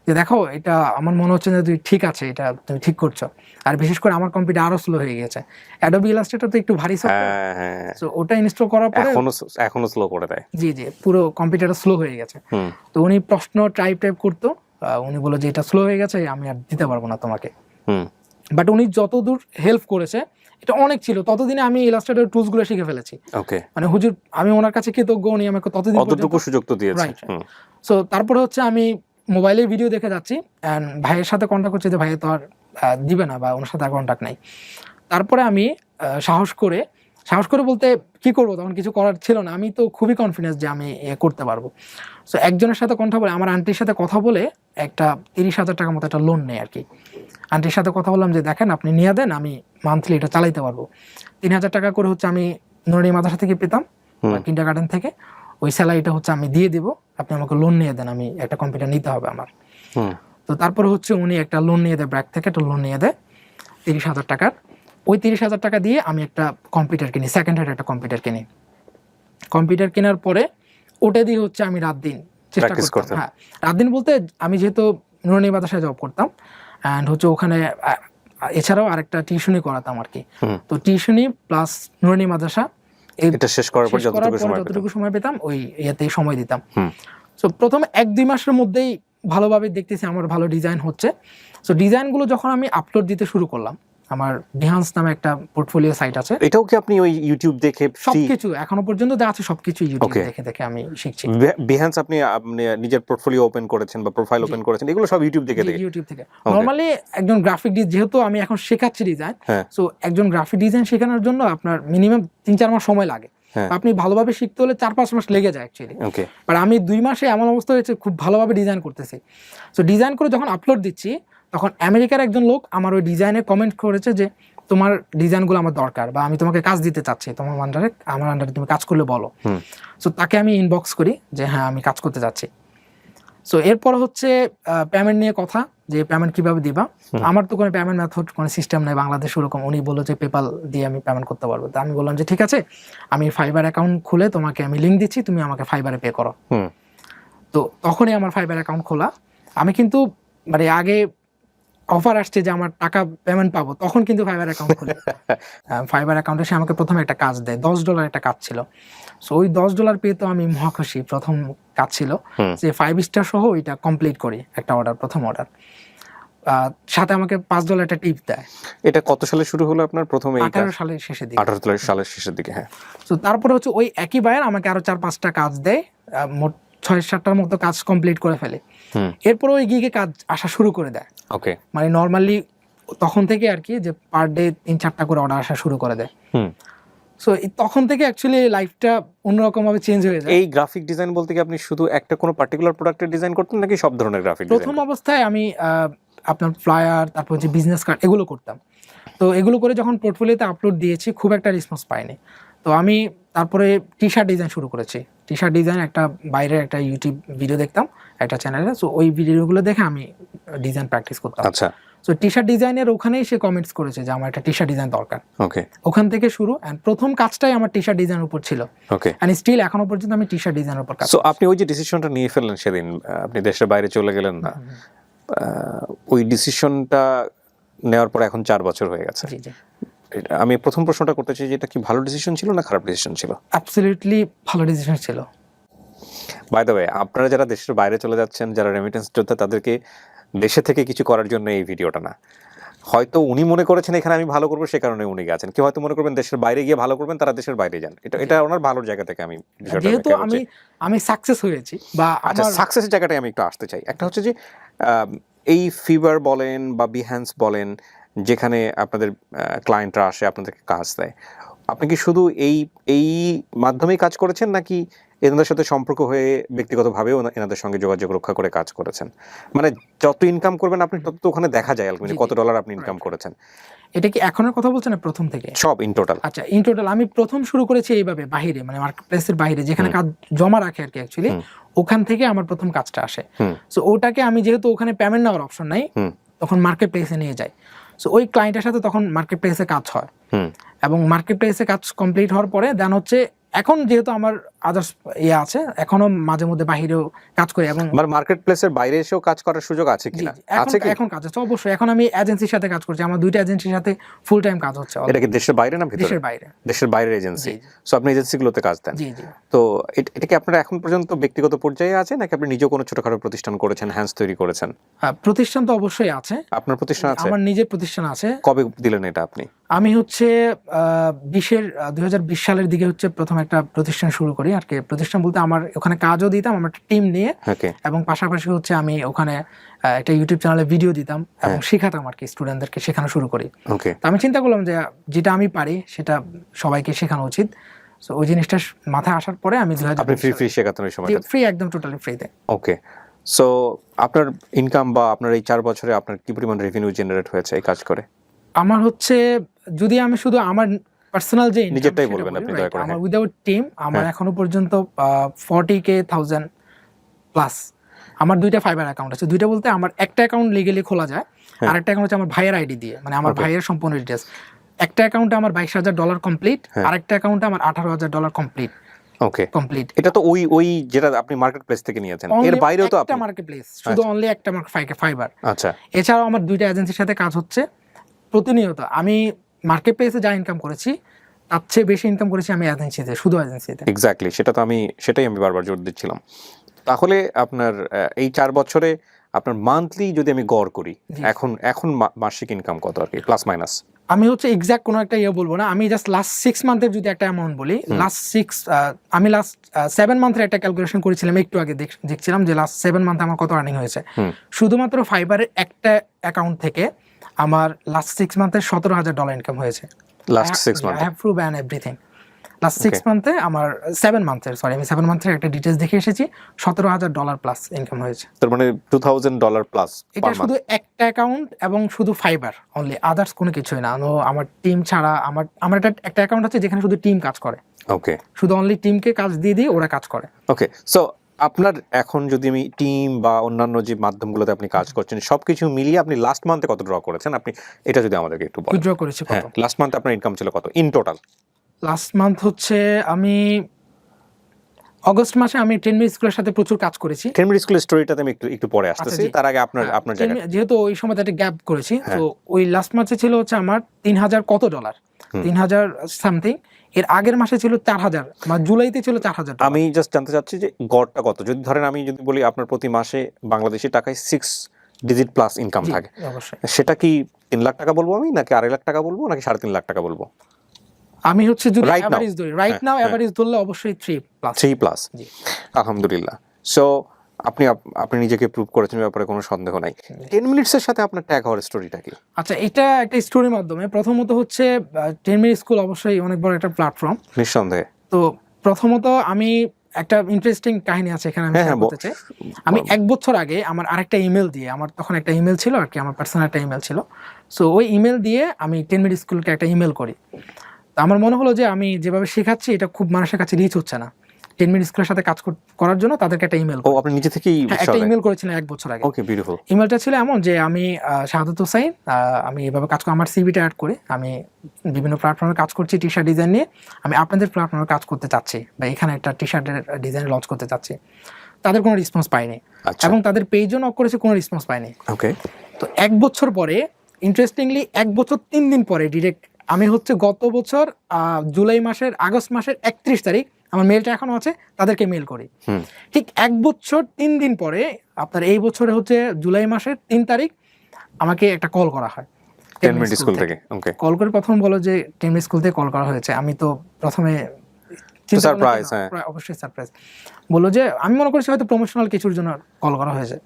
যে দেখো, এটা আমার মনে হচ্ছে না তুই ঠিক আছে, এটা তুমি ঠিক করছো। আর বিশেষ করে আমার কম্পিউটার আরো স্লো হয়ে গেছে। অ্যাডোবি ইলাস্ট্রেটর তো একটু ভারী সফটওয়্যার, সো ওটা ইনস্টল করার পরে এখনো স্লো করে দেয়। জি, পুরো কম্পিউটারটা স্লো হয়ে গেছে। তো উনি প্রশ্ন টাইপ করতো, উনি বলে যে এটা স্লো হয়ে গেছে, আমি আর দিতে পারবো না তোমাকে। বাট উনি যতদূর হেল্প করেছে এটা অনেক ছিল, ততদিনে আমি ইলাস্ট্রেটর টুলস গুলো শিখে ফেলেছি। ওকে, মানে হুজুর, আমি ওনার কাছে কৃতজ্ঞ, উনি আমাকে ততটুকু সুযোগ তো দিয়েছে। সো তারপরে হচ্ছে আমি মোবাইলে ভিডিও দেখে যাচ্ছি, এন্ড ভাইয়ের সাথে কন্ট্যাক্ট করছি যে ভাই তো আর দিবে না, বা ওনার সাথে আর কন্ট্যাক্ট নাই। তারপরে আমি সাহস করে বলতে কি করবো, তখন কিছু করার ছিল না, আমি তো খুবই কনফিডেন্স যে আমি করতে পারবো। সো একজনের সাথে কথা বলে, আমার আন্টির সাথে কথা বলে একটা 30,000 টাকার মতো একটা লোন নেই আর কি। আন্টির সাথে কথা বললাম যে দেখেন আপনি নিয়ে দেন, আমি মান্থলি এটা চালাইতে পারবো। 3,000 টাকা করে হচ্ছে আমি নুরানি মাদ্রাসা থেকে পেতাম, কিন্ডারগার্টেন থেকে। ওই স্যালারিটা হচ্ছে আমি দিয়ে দিব, আপনি আমাকে লোন নিয়ে দেন, আমি একটা কম্পিউটার নিতে হবে আমার। তো তারপরে হচ্ছে উনি একটা লোন নিয়ে দেয়, ব্র্যাক থেকে একটা লোন নিয়ে দেয় 30,000 টাকার। ওই 30,000 টাকা দিয়ে আমি একটা কম্পিউটার কিনি, সেকেন্ড হ্যান্ড একটা কম্পিউটার কিনি। কম্পিউটার কেনার পরে ওটা দিয়ে হচ্ছে আমি রাত দিন চেষ্টা করতাম। হ্যাঁ, রাত দিন বলতে আমি যেহেতু নুরানি মাদ্রাসায় জব করতাম, অ্যান্ড হচ্ছে ওখানে এছাড়াও আরেকটা টিউশনি করাতাম আর কি। তো টিউশনি প্লাস নুরানি মাদ্রাসা এটা শেষ করার পর যতটুকু সময় পেতাম ওই ইয়েতেই সময় দিতাম। সো প্রথম 1-2 মাসের মধ্যেই ভালোভাবে দেখতেছি আমার ভালো ডিজাইন হচ্ছে। সো ডিজাইনগুলো যখন আমি আপলোড দিতে শুরু করলাম, আমার বিহান্স নামে একটা পোর্টফোলিও সাইট আছে। এটাও কি আপনি ওই ইউটিউব দেখে? সবকিছু এখনো পর্যন্ত যা আছে সবকিছু ইউটিউব দেখে আমি শিখছি। বিহান্স আপনি নিজের পোর্টফোলিও ওপেন করেছেন বা প্রোফাইল ওপেন করেছেন, এগুলো সব ইউটিউব থেকে? নরমালি একজন গ্রাফিক যেহেতু আমি এখন শেখাচ্ছি ডিজাইন, সো একজন গ্রাফিক ডিজাইন শেখানোর জন্য আপনার মিনিমাম 3-4 মাস সময় লাগে। আপনি ভালোভাবে শিখতে হলে 4-5 মাস লেগে যায় অ্যাকচুয়ালি। বাট আমি 2 মাসে এমন অবস্থা হয়েছে, খুব ভালোভাবে ডিজাইন করতেছি। সো ডিজাইন করে যখন আপলোড দিচ্ছি, তখন আমেরিকার একজন লোক আমার ওই ডিজাইনে কমেন্ট করেছে যে তোমার ডিজাইনগুলো আমার দরকার, বা আমি তোমাকে কাজ দিতে চাচ্ছি, তোমার আমার আন্ডারে তুমি কাজ করলে বলো। সো তাকে আমি ইনবক্স করি যে হ্যাঁ আমি কাজ করতে যাচ্ছি। সো এরপর হচ্ছে পেমেন্ট নিয়ে কথা, যে পেমেন্ট কিভাবে দিবা। আমার তো কোনো পেমেন্ট মেথড, কোনো সিস্টেম নাই বাংলাদেশে ওরকম। উনি বললো যে পেপাল দিয়ে আমি পেমেন্ট করতে পারবো। তো আমি বললাম যে ঠিক আছে, আমি ফাইবার অ্যাকাউন্ট খুলে তোমাকে আমি লিঙ্ক দিচ্ছি, তুমি আমাকে ফাইবারে পে করো। তো তখনই আমার ফাইবার অ্যাকাউন্ট খোলা। আমি কিন্তু মানে আগে অফার আসছে যে আমার টাকা পেমেন্ট পাবো, তখন কিন্তু ফাইবার অ্যাকাউন্ট খুলে ফাইবার অ্যাকাউন্টে সে আমাকে প্রথমে একটা কাজ দেয়, $10 একটা কাজ ছিল। সো ওই $10 পেয়ে তো আমি মহা খুশি। প্রথম কাজ ছিল যে 5 স্টার সহ এটা কমপ্লিট করি, একটা অর্ডার, প্রথম অর্ডার। সাথে আমাকে $5 একটা টিপ দেয়। এটা কত সালে শুরু হলো আপনার প্রথম? 18 সালের শেষের দিকে। 18 সালের শেষের দিকে, হ্যাঁ। তো তারপরে হচ্ছে ওই একই বায়ার আমাকে আরো 4-5টা কাজ দেয়, মোট 6-7টার মতো কাজ কমপ্লিট করে ফেলে। এরপর ওই গিগে কাজ আসা শুরু করে দেয়। ওকে, মানে নর্মালি তখন থেকে আর কি, যে পার ডে 3-4টা করে অর্ডার আসা শুরু করে দেয়। সো তখন থেকে অ্যাকচুয়ালি লাইফটা অন্যরকম ভাবে চেঞ্জ হয়ে যায়। এই গ্রাফিক ডিজাইন বলতে কি আপনি শুধু একটা কোনো পার্টিকুলার প্রোডাক্টের ডিজাইন করতেন, নাকি সব ধরনের গ্রাফিক ডিজাইন? প্রথম অবস্থায় আমি আপনার ফ্লায়ার, তারপর যে বিজনেস কার্ড, এগুলো করতাম। তো এগুলো করে যখন পোর্টফোলিওতে আপলোড দিয়েছি, খুব একটা রেসপন্স পাইনি। তো আমি তারপরে টি শার্ট ডিজাইন শুরু করেছি। টি শার্ট ডিজাইন একটা বাইরের একটা ইউটিউব ভিডিও দেখতাম একটা চ্যানেলে। সো ওই ভিডিওগুলো দেখে আমি ডিজাইন প্র্যাকটিস করতাম। আচ্ছা। সো টি শার্ট ডিজাইনের ওখানেই সে কমেন্টস করেছে যে আমার একটা টি শার্ট ডিজাইন দরকার। ওকে, ওখান থেকে শুরু। এন্ড প্রথম কাজটাই আমার টি শার্ট ডিজাইনের উপর ছিল। ওকে, এন্ড স্টিল এখনো পর্যন্ত আমি টি শার্ট ডিজাইনের উপর কাজ। সো আপনি ওই যে ডিসিশনটা নিয়ে ফেললেন সেদিন, আপনি দেশের বাইরে চলে গেলেন না, ওই ডিসিশনটা নেওয়ার পর এখন 4 বছর হয়ে গেছে। জি জি। আমি প্রথম প্রশ্নটা করতে চাই যে এটা কি ভালো ডিসিশন ছিল না খারাপ ডিসিশন ছিল? অ্যাবসলিউটলি ভালো ডিসিশন ছিল। বাই দ্য ওয়ে, আপনারা যারা দেশের বাইরে চলে যাচ্ছেন, যারা রেমিটেন্স যোদ্ধা, তাদেরকে দেশে থেকে কিছু করার জন্য এই ভিডিওটা না। হয়তো উনি মনে করেছেন এখানে আমি ভালো করবো, সে কারণে উনি গেছেন। কেউ হয়তো মনে করবেন দেশের বাইরে গিয়ে ভালো করবেন, তারা দেশের বাইরে যান। এটা ওনার ভালোর জায়গা থেকে আমি যেহেতু আমি সাকসেস হয়েছি, বা আচ্ছা, সাকসেসের জায়গাটায় আমি একটু আসতে চাই। একটা হচ্ছে যে এই ফিভার বলেন বা বিহ্যান্স বলেন, যেখানে আপনাদের ক্লায়েন্টরা আসে আপনাদেরকে কাজ দেয়, আপনি কি শুধু এই মাধ্যমেই কাজ করেছেন নাকি এনাদের সাথে সম্পর্ক হয়ে ব্যক্তিগতভাবেও এনাদের সঙ্গে যোগাযোগ রক্ষা করে কাজ করেছেন? মানে যত ইনকাম করবেন আপনি তত তো ওখানে দেখা যায় আলটিমেটলি কত ডলার আপনি ইনকাম করেছেন। এটা কি এখনের কথা বলছেন না প্রথম থেকে? সব ইন টোটাল। আচ্ছা, ইন টোটাল আমি প্রথম শুরু করেছি এইভাবে বাহিরে, মানে মার্কেট প্লেসের বাইরে যেখানে কাজ জমা রাখে আর কি অ্যাকচুয়ালি, ওখান থেকে আমার প্রথম কাজটা আসে। সো ওটাকে আমি যেহেতু ওখানে পেমেন্ট নেওয়ার অপশন নাই, তখন মার্কেট প্লেসে নিয়ে যাই। সো ওই ক্লায়েন্টের সাথে তখন মার্কেট প্লেসে কাজ হয়, এবং মার্কেট প্লেসে কাজ কমপ্লিট হওয়ার পরে দেন হচ্ছে এখন যেহেতু আমার আদার্স ইয়ে আছে, এখনো মাঝে মধ্যে বাহিরেও কাজ করি। এবং মার্কেট প্লেসের বাইরে এসেও কাজ করার সুযোগ আছে কিনা? আছে কি? এখন কাজ আছে অবশ্যই। এখন আমি এজেন্সির সাথে কাজ করছি, আমার 2টা এজেন্সির সাথে ফুল টাইম কাজ হচ্ছে। এটা কি দেশের বাইরে না ভিতরে? দেশের বাইরে। দেশের বাইরের এজেন্সি। সো আপনি এজেন্সিগুলোতে কাজ দেন? জি জি। তো এটা কি আপনার এখন পর্যন্ত ব্যক্তিগত পর্যায়ে আছে নাকি আপনি নিজেও কোনো ছোটখাটো প্রতিষ্ঠান করেছেন, হ্যান্ডস তৈরি করেছেন? প্রতিষ্ঠান তো অবশ্যই আছে। আপনার প্রতিষ্ঠান আছে? আমার নিজের প্রতিষ্ঠান আছে। কবে দিলেন এটা আপনি? আমি হচ্ছে 2020 সালের দিকে হচ্ছে প্রথম একটা প্রতিষ্ঠান শুরু করি আর কি। প্রতিষ্ঠান বলতে আমার ওখানে কাজও দিতাম, আমার একটা টিম নিয়ে, এবং পাশাপাশি হচ্ছে আমি ওখানে একটা ইউটিউব চ্যানেলে ভিডিও দিতাম এবং শেখাতাম আর কি, স্টুডেন্টদেরকে শেখানো শুরু করি। তো আমি চিন্তা করলাম যে যেটা আমি পারি সেটা সবাইকে শেখানো উচিত। সো ওই জিনিসটা মাথায় আসার পরে আমি আপনি ফ্রি শেখাতেন ওই সময়টা? ফ্রি, একদম টোটালি ফ্রিতে। ওকে। সো আপনার ইনকাম বা আপনার এই 4 বছরে আপনার কি পরিমাণ রেভিনিউ জেনারেট হয়েছে এই কাজ করে? আমার হচ্ছে, যদি আমি শুধু আমার পার্সোনাল যে নিজেরটাই বলবেন আপনি দয়া করে। আমার উইদাউট টিম আমার এখনো পর্যন্ত 40,000 প্লাস। আমার 2টা ফাইবার অ্যাকাউন্ট আছে। 2টা বলতে আমার একটা অ্যাকাউন্ট লিগ্যালি খোলা যায়, আর একটা অ্যাকাউন্ট হচ্ছে আমার ভাইয়ের আইডি দিয়ে, মানে আমার ভাইয়ের সম্পূর্ণ ডিটেইলস। একটা অ্যাকাউন্টে আমার $22,000 কমপ্লিট, আর একটা অ্যাকাউন্টে আমার $18,000 কমপ্লিট। ওকে, কমপ্লিট। এটা তো ওই যেটা আপনি মার্কেট প্লেস থেকে নিয়েছেন, এর বাইরেও তো একটা মার্কেট প্লেস, শুধু অনলি একটা ফাইবার। আচ্ছা, এছাড়াও আমার 2টা এজেন্সির সাথে কাজ হচ্ছে প্রতিনিয়ত। আমি মার্কেট প্লেসে যা ইনকাম করেছি তার চেয়ে বেশি ইনকাম করেছি আমি এজেন্সিতে, শুধু এজেন্সিতে। এক্স্যাক্টলি, সেটাই আমি বারবার জোর দিচ্ছিলাম। তাহলে আপনার এই 4 বছরে আপনার মান্থলি যদি আমি গড় করি, এখন মাসিক ইনকাম কত আর কি, প্লাস মাইনাস? আমি হচ্ছে এক্সাক্ট কোনো একটা বলবো না, আমি জাস্ট লাস্ট 6 মান্থের যদি একটা অ্যামাউন্ট বলি, আমি লাস্ট 7 মান্থের একটা ক্যালকুলেশন করেছিলাম একটু আগে, দেখছিলাম যে লাস্ট 7 মান্থে আমার কত আর্নিং হয়েছে। শুধুমাত্র ফাইবারের একটা অ্যাকাউন্ট থেকে আমার লাস্ট 6 মান্থে $17,000 ইনকাম হয়েছে। Last 6 month I have prove and everything. Last 6 মান্থে আমার 7 মান্থের একটা ডিটেইলস দেখে এসেছি, $17,000 প্লাস ইনকাম হয়েছে। তার মানে $2,000 প্লাস। এটা শুধু একটা অ্যাকাউন্ট এবং শুধু ফাইবার অনলি, আদার্স কোনো কিছুই না। আমার টিম ছাড়া আমার একটা অ্যাকাউন্ট আছে যেখানে শুধু টিম কাজ করে। ওকে, শুধু অনলি টিমকে কাজ দিয়ে দিই, ওরা কাজ করে। ওকে, সো আপনার এখন যদি আমি টিম বা অন্যান্য যে মাধ্যমগুলোতে আপনি কাজ করছেন সবকিছু মিলিয়ে আপনি লাস্ট মান্থে কত ড্র করেছেন, আপনি এটা যদি আমাদেরকে একটু বলেন। উইথড্র করেছি কত? লাস্ট মান্থে আপনার ইনকাম ছিল কত ইন টোটাল? লাস্ট মান্থ হচ্ছে আমি অগস্ট মাসে আমি 10 মিনিট স্কুলের সাথে প্রচুর কাজ করেছি। 10 মিনিট স্কুলের স্টোরিটাতে আমি একটু পরে আসতেছি, তার আগে আপনার জায়গা, যেহেতু ওই সময় একটা গ্যাপ করেছি, তো ওই লাস্ট মাসে ছিল হচ্ছে আমার 3,000 কত ডলার, 3,000 সামথিং। এর আগের মাসে ছিল 4,000, মানে জুলাইতে ছিল 4,000। আমি জাস্ট জানতে চাচ্ছি যে গড়টা কত, যদি ধরেন আমি যদি বলি আপনার প্রতি মাসে বাংলাদেশি টাকায় 6 ডিজিট প্লাস ইনকাম থাকে, সেটা কি 3 লাখ টাকা বলবো আমি, নাকি 2.5 লাখ টাকা বলবো, নাকি 3.5 লাখ টাকা বলবো? আমি হচ্ছে যদি এভারেজ ধরি, রাইট নাও এভারেজ ধরলে অবশ্যই 3 প্লাস। জি, আলহামদুলিল্লাহ। সো আপনি নিজেকে প্রুভ করেছেন, ব্যাপারে কোনো সন্দেহ নাই। 10 মিনিটসের সাথে আপনার ট্যাগ হওয়ার স্টোরিটা কি? আচ্ছা, এটা একটা স্টোরির মাধ্যমে। প্রথমত হচ্ছে 10 মিনিট স্কুল অবশ্যই অনেক বড় একটা প্ল্যাটফর্ম, নিঃসন্দেহে। তো প্রথমত আমি একটা ইন্টারেস্টিং কাহিনী আছে এখানে আমি শেয়ার করতে চাই। আমি 1 বছর আগে আমার আরেকটা ইমেল দিয়ে, আমার তখন একটা ইমেল ছিল আর কি, আমার পার্সোনাল একটা ইমেল ছিল। সো ওই ইমেল দিয়ে আমি 10 মিনিট স্কুলকে একটা ইমেল করি। তো আমার মনে হলো যে আমি যেভাবে শেখাচ্ছি এটা খুব মানুষের কাছে রিচ হচ্ছে না। 10 মিনিট স্কুলের সাথে কাজ করার জন্য তাদেরকে একটা ইমেল, আপনি নিজে থেকেই একটা ইমেল করেছিলেন 1 বছর আগে। ওকে, বিউটিফুল। ইমেলটা ছিল এমন যে আমি শাহাদাত হোসাইন, আমি এভাবে কাজ করি, আমার সিভিটা অ্যাড করে আমি বিভিন্ন প্ল্যাটফর্মে কাজ করছি টি শার্ট ডিজাইন নিয়ে। আমি আপনাদের প্ল্যাটফর্মে কাজ করতে চাচ্ছি, বা এখানে একটা টি শার্টের ডিজাইন লঞ্চ করতে চাচ্ছি। তাদের কোনো রেসপন্স পাইনি, এবং তাদের পেজও নক করেছে, কোনো রেসপন্স পাইনি। ওকে, তো 1 বছর পরে, ইন্টারেস্টিংলি 1 বছর 3 দিন পরে ডিরেক্ট আমি হচ্ছে গত বছর আগস্ট মাসের 31 তারিখ, আমার মেলটা এখনো আছে, তাদেরকে মেল করি। ঠিক 1 বছর 3 দিন পরে, আপনার এই বছরে হচ্ছে জুলাই মাসের 3 তারিখ আমাকে একটা কল করা হয় 10 মিনিট স্কুল থেকে। ওকে, কল করে প্রথম বলো যে 10 মিনিট স্কুল থেকে কল করা হয়েছে। আমি তো প্রথমে সারপ্রাইজ, অবশ্যই সারপ্রাইজ। বললো যে, আমি মনে করছি হয়তো প্রমোশনাল কিছুর জন্য কল করা হয়েছে।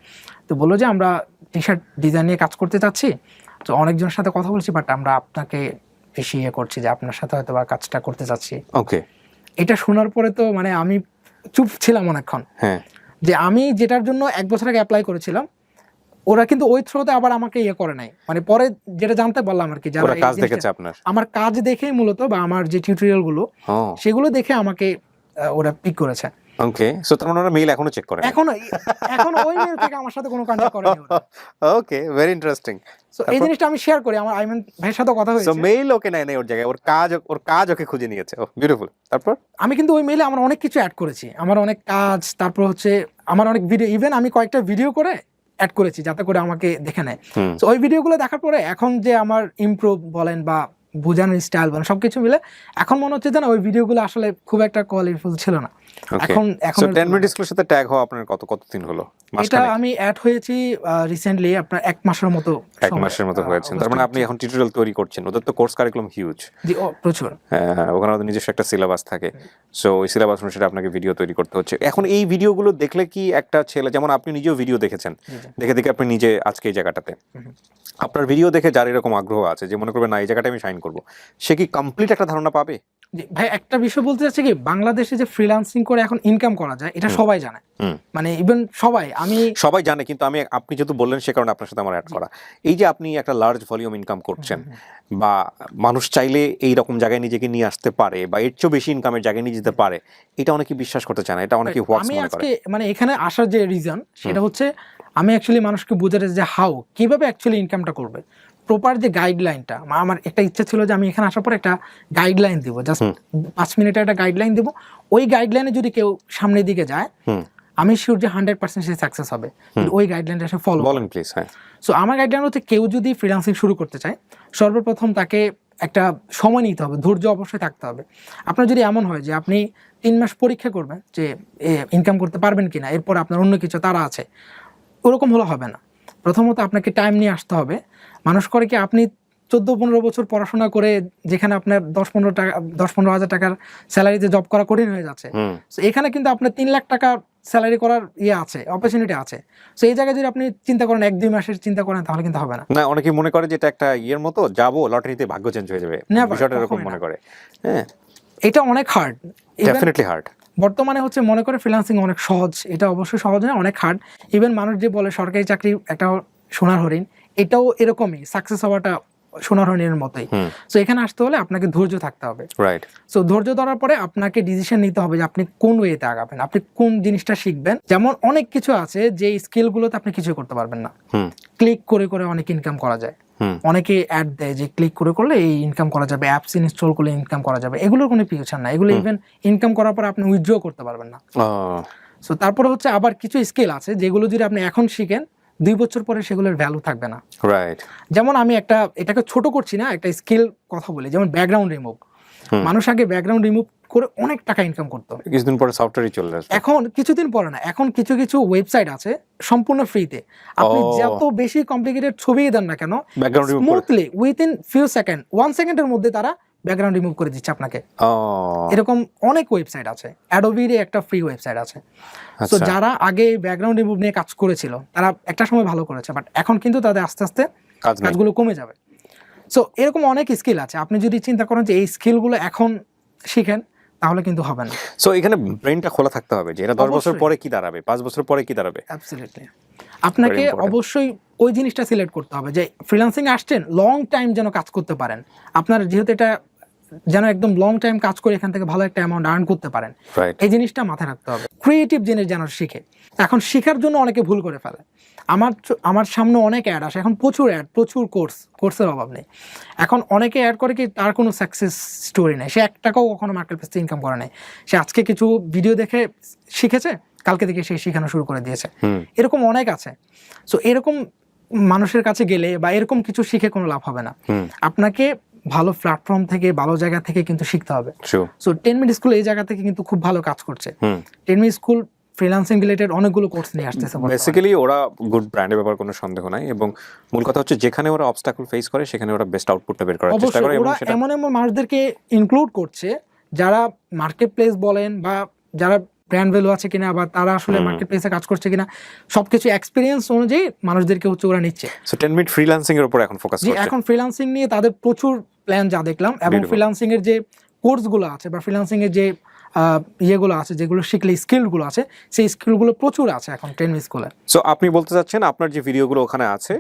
তো বললো যে আমরা টি শার্ট ডিজাইন নিয়ে কাজ করতে চাচ্ছি, তো অনেকজনের সাথে কথা বলছি, বাট আমরা আপনাকে বেশি ইয়ে করছি যে আপনার সাথে হয়তো বা কাজটা করতে চাচ্ছি। ওকে, এটা শোনার পরে তো মানে আমি চুপ ছিলাম অনেকক্ষণ, হ্যাঁ, যে আমি যেটার জন্য 1 বছর আগে অ্যাপ্লাই করেছিলাম, ওরা কিন্তু ওই থ্রোতে আবার আমাকে ইয়ে করে নাই, মানে পরে যেটা জানতে পারলাম আর কি, যারা ওরা এই কাজ জিনিসটা- দেখেছে আপনার। আমার কাজ দেখেই মূলত, বা আমার যে টিউটোরিয়াল গুলো ও সেগুলো দেখে আমাকে ওরা পিক করেছে। ওকে, সো তার মানে ওরা মেইল এখনো চেক করে? এখন এখন ওই মেল থেকে আমার সাথে কোনো কন্টাক্ট করেনি ওরা। ওকে, ভেরি ইন্টারেস্টিং। সো এই জিনিসটা আমি শেয়ার করি, আমার আইমান ভাইয়ের সাথে কথা সো হয়েছে। মেইল ওকে নাই ওর জায়গায়, ওর কাজ ওকে খুঁজে নিয়েছে। ও বিউটিফুল। তারপর আমি কিন্তু ওই মেইলে আমার অনেক কিছু অ্যাড করেছি, আমার অনেক কাজ, তারপর হচ্ছে আমার অনেক ভিডিও, ইভেন আমি কয়েকটা ভিডিও করে অ্যাড করেছি যাতে করে আমাকে দেখে নেয়। তো ওই ভিডিওগুলো দেখার পরে এখন যে আমার ইমপ্রুভ বলেন বা বোঝানোর স্টাইল বলেন সবকিছু মিলে এখন মনে হচ্ছে যে না, ওই ভিডিওগুলো আসলে খুব একটা কোয়ালিটিফুল ছিল না। এখন সো 10 মিনিট স্কুলের সাথে ট্যাগ হওয়া আপনার কতদিন হলো? এটা আমি অ্যাড হয়েছি রিসেন্টলি, আপনার 1 মাসের মতো। 1 মাসের মতো হয়েছে। তার মানে আপনি এখন টিউটোরিয়াল তৈরি করছেন। ওদের তো কোর্স কারিকুলাম হিউজ। জি, প্রচুর। হ্যাঁ, ওখানে ওদের নিজস্ব একটা সিলেবাস থাকে। সো ওই সিলেবাস অনুসারে আপনাকে ভিডিও তৈরি করতে হচ্ছে। এখন এই ভিডিওগুলো দেখলে কি একটা ছেলে, যেমন আপনি নিজেও ভিডিও দেখেছেন, দেখে দেখে আপনি নিজে আজকে এই জায়গাটাতে, আপনার ভিডিও দেখে যার এরকম আগ্রহ আছে যে মনে করবে না এই জায়গাটা আমি শাইন করবো, সে কি কমপ্লিট একটা ধারণা পাবে? জি ভাই, একটা বিষয় বলতে চাচ্ছি কি, বাংলাদেশে যে ফ্রিল্যান্সিং করে এখন ইনকাম করা যায় এটা সবাই জানে, মানে ইভেন সবাই জানে, কিন্তু আপনি যেহেতু বললেন সে কারণে আপনার সাথে আমার অ্যাড করা। এই যে আপনি একটা লার্জ ভলিউম ইনকাম করছেন, বা মানুষ চাইলে এই রকম জায়গায় নিজেকে নিয়ে আসতে পারে, বা এর চেয়ে বেশি ইনকামের জায়গায় নিয়ে যেতে পারে, এটা অনেকে বিশ্বাস করতে চায় না, এটা অনেকে হোয়াক্স আমি মনে করে। আজকে মানে এখানে আসার যে রিজন সেটা হচ্ছে আমি অ্যাকচুয়ালি মানুষকে বোঝাতে যে কিভাবে অ্যাকচুয়ালি ইনকামটা করবে, প্রপার যে গাইডলাইনটা। আমার একটা ইচ্ছা ছিল যে আমি এখানে আসার পর একটা গাইডলাইন দিব, জাস্ট 5 মিনিটের একটা গাইডলাইন দিব। ওই গাইডলাইনে যদি কেউ সামনের দিকে যায়, আমি শিওর যে 100% সে সাকসেস হবে, ওই গাইডলাইনটা সে ফলো বলেন প্লিজ। হ্যাঁ, সো আমার গাইডলাইন হচ্ছে কেউ যদি ফ্রিল্যান্সিং শুরু করতে চায়, সর্বপ্রথম তাকে একটা সময় নিতে হবে, ধৈর্য অবশ্যই থাকতে হবে। আপনার যদি এমন হয় যে আপনি 3 মাস পরীক্ষা করবেন যে ইনকাম করতে পারবেন কিনা, এরপর আপনার অন্য কিছু তারা আছে, ওরকম হলে হবে না। প্রথমত আপনাকে টাইম নিয়ে আসতে হবে। মানুষ করে কি, আপনি 14-15 বছর পড়াশোনা করে যেখানে আপনার 10-15 হাজার টাকার স্যালারিতে জব করা কঠিন হয়ে যাচ্ছে, তো এখানে কিন্তু আপনার 3 লাখ টাকা স্যালারি করার আছে, অপরচুনিটি আছে। তো এই জায়গায় যদি আপনি চিন্তা করেন 1-2 মাসের চিন্তা করেন, তাহলে কিন্তু হবে না। না, অনেকে মনে করে যে এটা একটা ইয়ের মতো, যাবো লটারিতে ভাগ্য চেঞ্জ হয়ে যাবে, বিষয়টা এরকম মনে করে। হ্যাঁ, এটা অনেক হার্ড, ডেফিনেটলি হার্ড। বর্তমানে হচ্ছে মনে করে ফ্রিল্যান্সিং অনেক সহজ, এটা অবশ্যই সহজ না, অনেক হার্ড। ইভেন মানুষ যে বলে সরকারি চাকরি একটা সোনার হরিণ, এটাও এরকমই, সাকসেস হওয়াটা সোনার হরিণের মতোই। সো এখানে আসতে হলে আপনাকে ধৈর্য থাকতে হবে। রাইট। সো ধৈর্য ধরার পরে আপনাকে ডিসিশন নিতে হবে যে আপনি কোন ওয়েতে আগাবেন, আপনি কোন জিনিসটা শিখবেন। যেমন অনেক কিছু আছে যে স্কিলগুলোতে আপনি কিছু করতে পারবেন না, ক্লিক করে করে অনেক ইনকাম করা যায়। অনেকে অ্যাড দেয় যে ক্লিক করে করলে এই ইনকাম করা যাবে, অ্যাপস ইনস্টল করলে ইনকাম করা যাবে, এগুলোর কোনো ফিউচার না। এগুলো ইভেন ইনকাম করার পর আপনি উইথড্র করতে পারবেন না। সো তারপরে হচ্ছে আবার কিছু স্কিল আছে যেগুলো যদি আপনি এখন শিখেন, 2 বছর পরে সেগুলোর ভ্যালু থাকবে না। রাইট। যেমন আমি এটাকে ছোট করছি না, একটা স্কিল কথা বলি, যেমন ব্যাকগ্রাউন্ড রিমুভ। মানুষ আগে ব্যাকগ্রাউন্ড রিমুভ করে অনেক টাকা ইনকাম করতো, কিছুদিন পরে সফটওয়্যারই চলে আসবে। এখন কিছুদিন পরে না, এখন কিছু কিছু ওয়েবসাইট আছে সম্পূর্ণ ফ্রিতে, আপনি যত বেশি কমপ্লিকেটেড ছবি দেন না কেন, স্মুথলি উইথিন ফিউ সেকেন্ড, 1 সেকেন্ডের মধ্যে তারা ব্যাকগ্রাউন্ড রিমুভ করে দিচ্ছে আপনাকে। এরকম অনেক ওয়েবসাইট আছে, অ্যাডোবির একটা ফ্রি ওয়েবসাইট আছে। তো যারা আগে ব্যাকগ্রাউন্ড রিমুভ নিয়ে কাজ করেছিল তারা একটা সময় ভালো করেছে, বাট এখন কিন্তু তাদের আস্তে আস্তে কাজগুলো কমে যাবে। সো এরকম অনেক স্কিল আছে, আপনি যদি চিন্তা করেন যে এই স্কিলগুলো এখন শিখেন, তাহলে কিন্তু হবে না। সো এখানে ব্রেনটা খোলা থাকতে হবে যে এটা 10 বছর পরে কি দাঁড়াবে, 5 বছর পরে কি দাঁড়াবে। অ্যাবসলিউটলি। আপনাকে অবশ্যই ওই জিনিসটা সিলেক্ট করতে হবে যে ফ্রিল্যান্সিং আসছেন লং টাইম যেন কাজ করতে পারেন, আপনার যেহেতু এটা যেন একদম লং টাইম কাজ করে এখান থেকে ভালো একটা অ্যামাউন্ট আর্ন করতে পারেন, এই জিনিসটা মাথায় রাখতে হবে। ক্রিয়েটিভ জিনিস যেন শিখে। এখন শেখার জন্য অনেকে ভুল করে ফেলে। আমার সামনে অনেক অ্যাড আসে এখন, প্রচুর কোর্সের অভাব নেই। এখন অনেকে অ্যাড করে কি তার কোনো সাকসেস স্টোরি নেই, সে 1 টাকাও কখনো মার্কেট প্লেস থেকে ইনকাম করে নাই। সে আজকে কিছু ভিডিও দেখে শিখেছে, কালকে থেকে সে শেখানো শুরু করে দিয়েছে, এরকম অনেক আছে। সো এরকম মানুষের কাছে গেলে বা এরকম কিছু শিখে কোনো লাভ হবে না। আপনাকে ভালো প্ল্যাটফর্ম থেকে, ভালো জায়গা থেকে কিন্তু শিখতে হবে। সো 10 মিনিট স্কুল এই জায়গা থেকে কিন্তু খুব ভালো কাজ করছে। 10 মিনিট স্কুল ফ্রিল্যান্সিং রিলেটেড অনেকগুলো কোর্স নিয়ে আসতেছে। বেসিক্যালি ওরা গুড ব্র্যান্ডের ব্যাপারে কোনো সন্দেহ নাই, এবং মূল কথা হচ্ছে যেখানে ওরা অবস্টাকল ফেস করে সেখানে ওরা বেস্ট আউটপুটটা বের করার চেষ্টা করে, এবং সেটা এমন মানুষদেরকে ইনক্লুড করছে যারা মার্কেট প্লেস বলেন বা যারা ব্র্যান্ড ভ্যালু আছে কিনা, বা তারা আসলে মার্কেট প্লেসে কাজ করছে কিনা, সবকিছু এক্সপিরিয়েন্স অনুযায়ী মানুষদেরকে হচ্ছে ওরা নিচ্ছে। সো 10 মিনিট ফ্রিল্যান্সিং এর উপর এখন ফোকাস যে করছে। এখন ফ্রিল্যান্সিং নিয়ে তাদের প্রচুর প্ল্যান যা দেখলাম, এবং Beautiful. ফ্রিল্যান্সিং এর যে কোর্সগুলো আছে বা ফ্রিল্যান্সিং এর যে ইয়েগুলো আছে, যেগুলো শিখলে স্কিলগুলো আছে, সেই স্কিলগুলো প্রচুর আছে এখন 10 মিনিট স্কুলে। সো আপনি বলতে চাচ্ছেন আপনার যে ভিডিওগুলো ওখানে আছে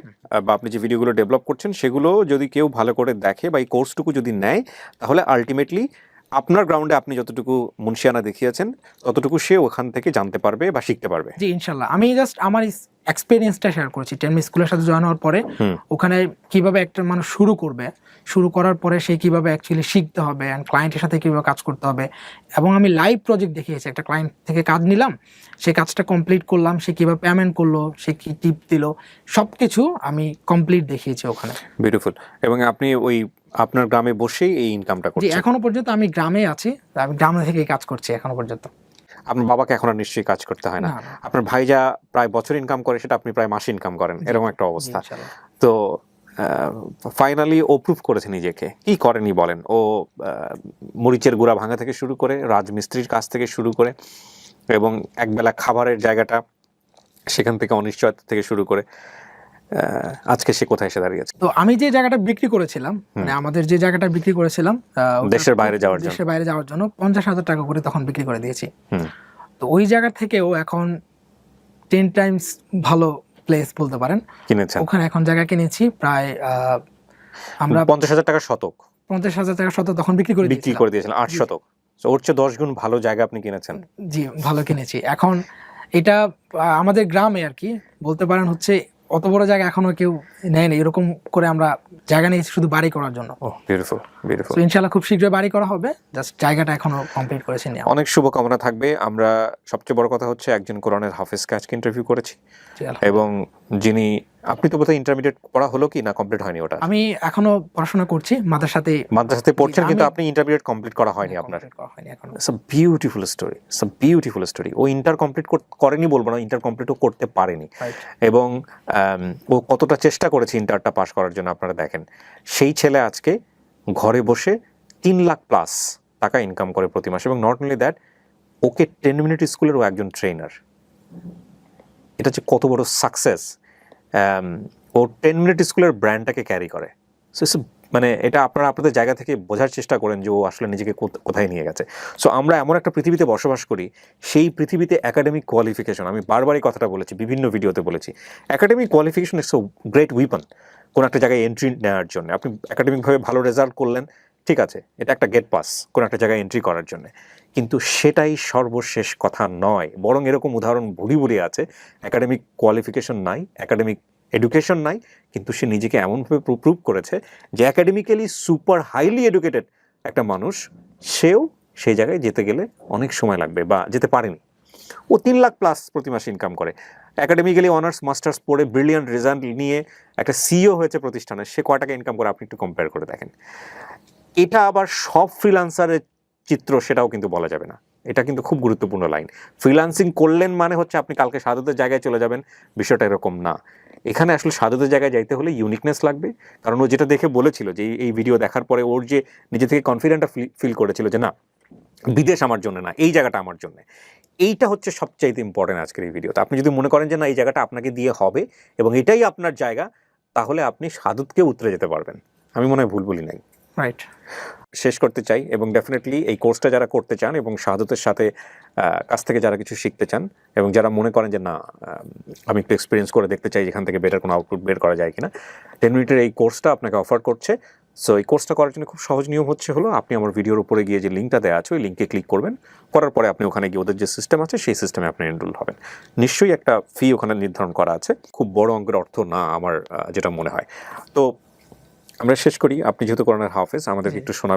বা আপনি যে ভিডিওগুলো ডেভেলপ করছেন সেগুলো যদি কেউ ভালো করে দেখে বা এই কোর্সটুকু যদি নেয়, তাহলে আলটিমেটলি আপনার গ্রাউন্ডে আপনি যতটুকু মুনশিয়ানা দেখিয়েছেন ততটুকু সে ওখান থেকে জানতে পারবে বা শিখতে পারবে। জি ইনশাল্লাহ, আমি জাস্ট আমার এক্সপিরিয়েন্সটা শেয়ার করেছি 10 মিনিট স্কুলের সাথে জয়েন হওয়ার পরে। ওখানে কিভাবে একটা মানুষ শুরু করার পরে সে কিভাবে অ্যাকচুয়ালি শিখতে হবে, অ্যান্ড ক্লায়েন্টের সাথে কিভাবে কাজ করতে হবে, এবং আমি লাইভ প্রজেক্ট দেখিয়েছি। একটা ক্লায়েন্ট থেকে কাজ নিলাম, সেই কাজটা কমপ্লিট করলাম, সে কিভাবে পেমেন্ট করলো, সে কি টিপ দিল, সবকিছু আমি কমপ্লিট দেখিয়েছি ওখানে। বিউটিফুল। এবং আপনি ওই আপনার গ্রামে বসেই এই ইনকামটা জি করছেন? এখনো পর্যন্ত আমি গ্রামে আছি, আমি গ্রামে থেকে কাজ করছি এখনো পর্যন্ত। আপনার বাবাকে এখন আর নিশ্চয়ই কাজ করতে হয় না। না, না। আপনার ভাই যা প্রায় বছর ইনকাম করে সেটা আপনি প্রায় মাসে ইনকাম করেন, এরকম একটা অবস্থা। ইনশাল্লাহ। তো ফাইনালি ও প্রুভ করেছে নিজেকে। কি করেনি বলেন? ও মরিচের গুঁড়া ভাঙা থেকে শুরু করে রাজমিস্ত্রির কাজ থেকে শুরু করে এবং একবেলা খাবারের জায়গাটা, সেখান থেকে অনিশ্চয়তা থেকে শুরু করে আজকে সে কোথায় এসে দাঁড়িয়েছে। তো আমি যে জায়গাটা বিক্রি করেছিলাম, মানে আমাদের যে জায়গাটা বিক্রি করেছিলাম দেশের বাইরে যাওয়ার জন্য। দেশের বাইরে যাওয়ার জন্য 50,000 টাকা করে তখন বিক্রি করে দিয়েছি। হুম। তো ওই জায়গা থেকেও এখন 10 টাইমস ভালো প্লেস বলতে পারেন। কিনেছেন ওখানে এখন জায়গা কিনেছি প্রায় আমরা 50,000 টাকা শতক 50,000 টাকা শত তখন বিক্রি করে দিয়েছিলেন 8 শতক। তো ওর চেয়ে 10 গুণ ভালো জায়গা আপনি কিনেছেন। জি ভালো কিনেছি। এখন এটা আমাদের গ্রামে আর কি বলতে পারেন হচ্ছে অত বড় জায়গা এখনো কেউ নেয় না, এরকম করে আমরা জায়গা নিয়েছি শুধু বাড়ি করার জন্য। ও বিউটিফুল বিউটিফুল। তো ইনশাআল্লাহ খুব শীঘ্রই বাড়ি করা হবে, জাস্ট জায়গাটা এখনো কমপ্লিট করেছি না। অনেক শুভকামনা থাকবে। আমরা সবচেয়ে বড় কথা হচ্ছে একজন কোরআনের হাফেজকে আজকে ইন্টারভিউ করেছি, এবং যিনি, আপনি তো বোধহয় ইন্টারমিডিয়েট পড়া হলো কি না কমপ্লিট হয়নি ওটা? আমি এখনো পড়াশোনা করছি মাদ্রাসাতে পড়ছেন, কিন্তু আপনি ইন্টারমিডিয়েট কমপ্লিট করা হয়নি আপনার। It's a beautiful story, it's a beautiful story. ও ইন্টার কমপ্লিট করেনি বলবো না, ইন্টার কমপ্লিটও করতে পারেনি, এবং ও কতটা চেষ্টা করেছে ইন্টারটা পাস করার জন্য আপনারা দেখেন। সেই ছেলে আজকে ঘরে বসে 3 লাখ প্লাস টাকা ইনকাম করে প্রতি মাসে, এবং not only that, okay 10 minute স্কুলের ও একজন ট্রেনার। এটা হচ্ছে কত বড় সাকসেস। ও 10 মিনিট স্কুলের ব্র্যান্ডটাকে ক্যারি করে। সো মানে এটা আপনারা আপনাদের জায়গা থেকে বোঝার চেষ্টা করেন যে ও আসলে নিজেকে কোথায় নিয়ে গেছে। সো আমরা এমন একটা পৃথিবীতে বসবাস করি, সেই পৃথিবীতে একাডেমিক কোয়ালিফিকেশন, আমি বারবারই কথাটা বলেছি, বিভিন্ন ভিডিওতে বলেছি, academic qualification is so great weapon কোন একটা জায়গায় এন্ট্রি নেওয়ার জন্য। আপনি একাডেমিকভাবে ভালো রেজাল্ট করলেন, ঠিক আছে, এটা একটা গেট পাস কোন একটা জায়গায় এন্ট্রি করার জন্য, কিন্তু সেটাই সর্বশেষ কথা নয়। বরং এরকম উদাহরণ ভুরি আছে, একাডেমিক কোয়ালিফিকেশন নাই, একাডেমিক এডুকেশন নাই, কিন্তু সে নিজেকে এমনভাবে প্রুভ করেছে যে একাডেমিক্যালি সুপার হাইলি এডুকেটেড একটা মানুষ, সেও সেই জায়গায় যেতে গেলে অনেক সময় লাগবে বা যেতে পারেনি। ও 3 লাখ প্লাস প্রতি মাসে ইনকাম করে, একাডেমিক্যালি অনার্স মাস্টার্স পড়ে ব্রিলিয়ান্ট রেজাল্ট নিয়ে একটা সিইও হয়েছে প্রতিষ্ঠানে, সে কয় টাকা ইনকাম করে আপনি একটু কম্পেয়ার করে দেখেন। এটা আবার সব ফ্রিল্যান্সারের চিত্র সেটাও কিন্তু বলা যাবে না। এটা কিন্তু খুব গুরুত্বপূর্ণ লাইন। ফ্রিল্যান্সিং করলেন মানে হচ্ছে আপনি কালকে সাধুদের জায়গায় চলে যাবেন, বিষয়টা এরকম না। এখানে আসলে সাধুদের জায়গায় যাইতে হলে ইউনিকনেস লাগবে, কারণ ও যেটা দেখে বলেছিল যে এই ভিডিও দেখার পরে ওর যে নিজে থেকে কনফিডেন্টটা ফিল করেছিল যে না, বিদেশ আমার জন্য না, এই জায়গাটা আমার জন্য। এইটা হচ্ছে সবচাইতে ইম্পর্টেন্ট আজকের এই ভিডিওতে। আপনি যদি মনে করেন যে না এই জায়গাটা আপনাকে দিয়ে হবে এবং এটাই আপনার জায়গা, তাহলে আপনি সাধুদকে উতরে যেতে পারবেন। আমি মনে হয় ভুল বলি নাই। রাইট। শেষ করতে চাই, এবং ডেফিনেটলি এই কোর্সটা যারা করতে চান এবং শাহাদতের সাথে কাছ থেকে যারা কিছু শিখতে চান, এবং যারা মনে করেন যে না আমি একটু এক্সপিরিয়েন্স করে দেখতে চাই যেখান থেকে বেটার কোনো আউটপুট বের করা যায় কিনা, 10 মিনিটের এই কোর্সটা আপনাকে অফার করছে। সো এই কোর্সটা করার জন্য খুব সহজ নিয়ম হলো আপনি আমার ভিডিওর উপরে গিয়ে যে লিঙ্কটা দেওয়া আছে ওই লিঙ্কে ক্লিক করবেন, করার পরে আপনি ওখানে গিয়ে ওদের যে সিস্টেম আছে সেই সিস্টেমে আপনি এনরোল হবেন। নিশ্চয়ই একটা ফি ওখানে নির্ধারণ করা আছে, খুব বড় অঙ্কের অর্থ না আমার যেটা মনে হয়। তো আমরা শেষ করি। আপনি যেহেতু কোরআনের হাফেজ, আমাদেরকে একটু শোনাবেন।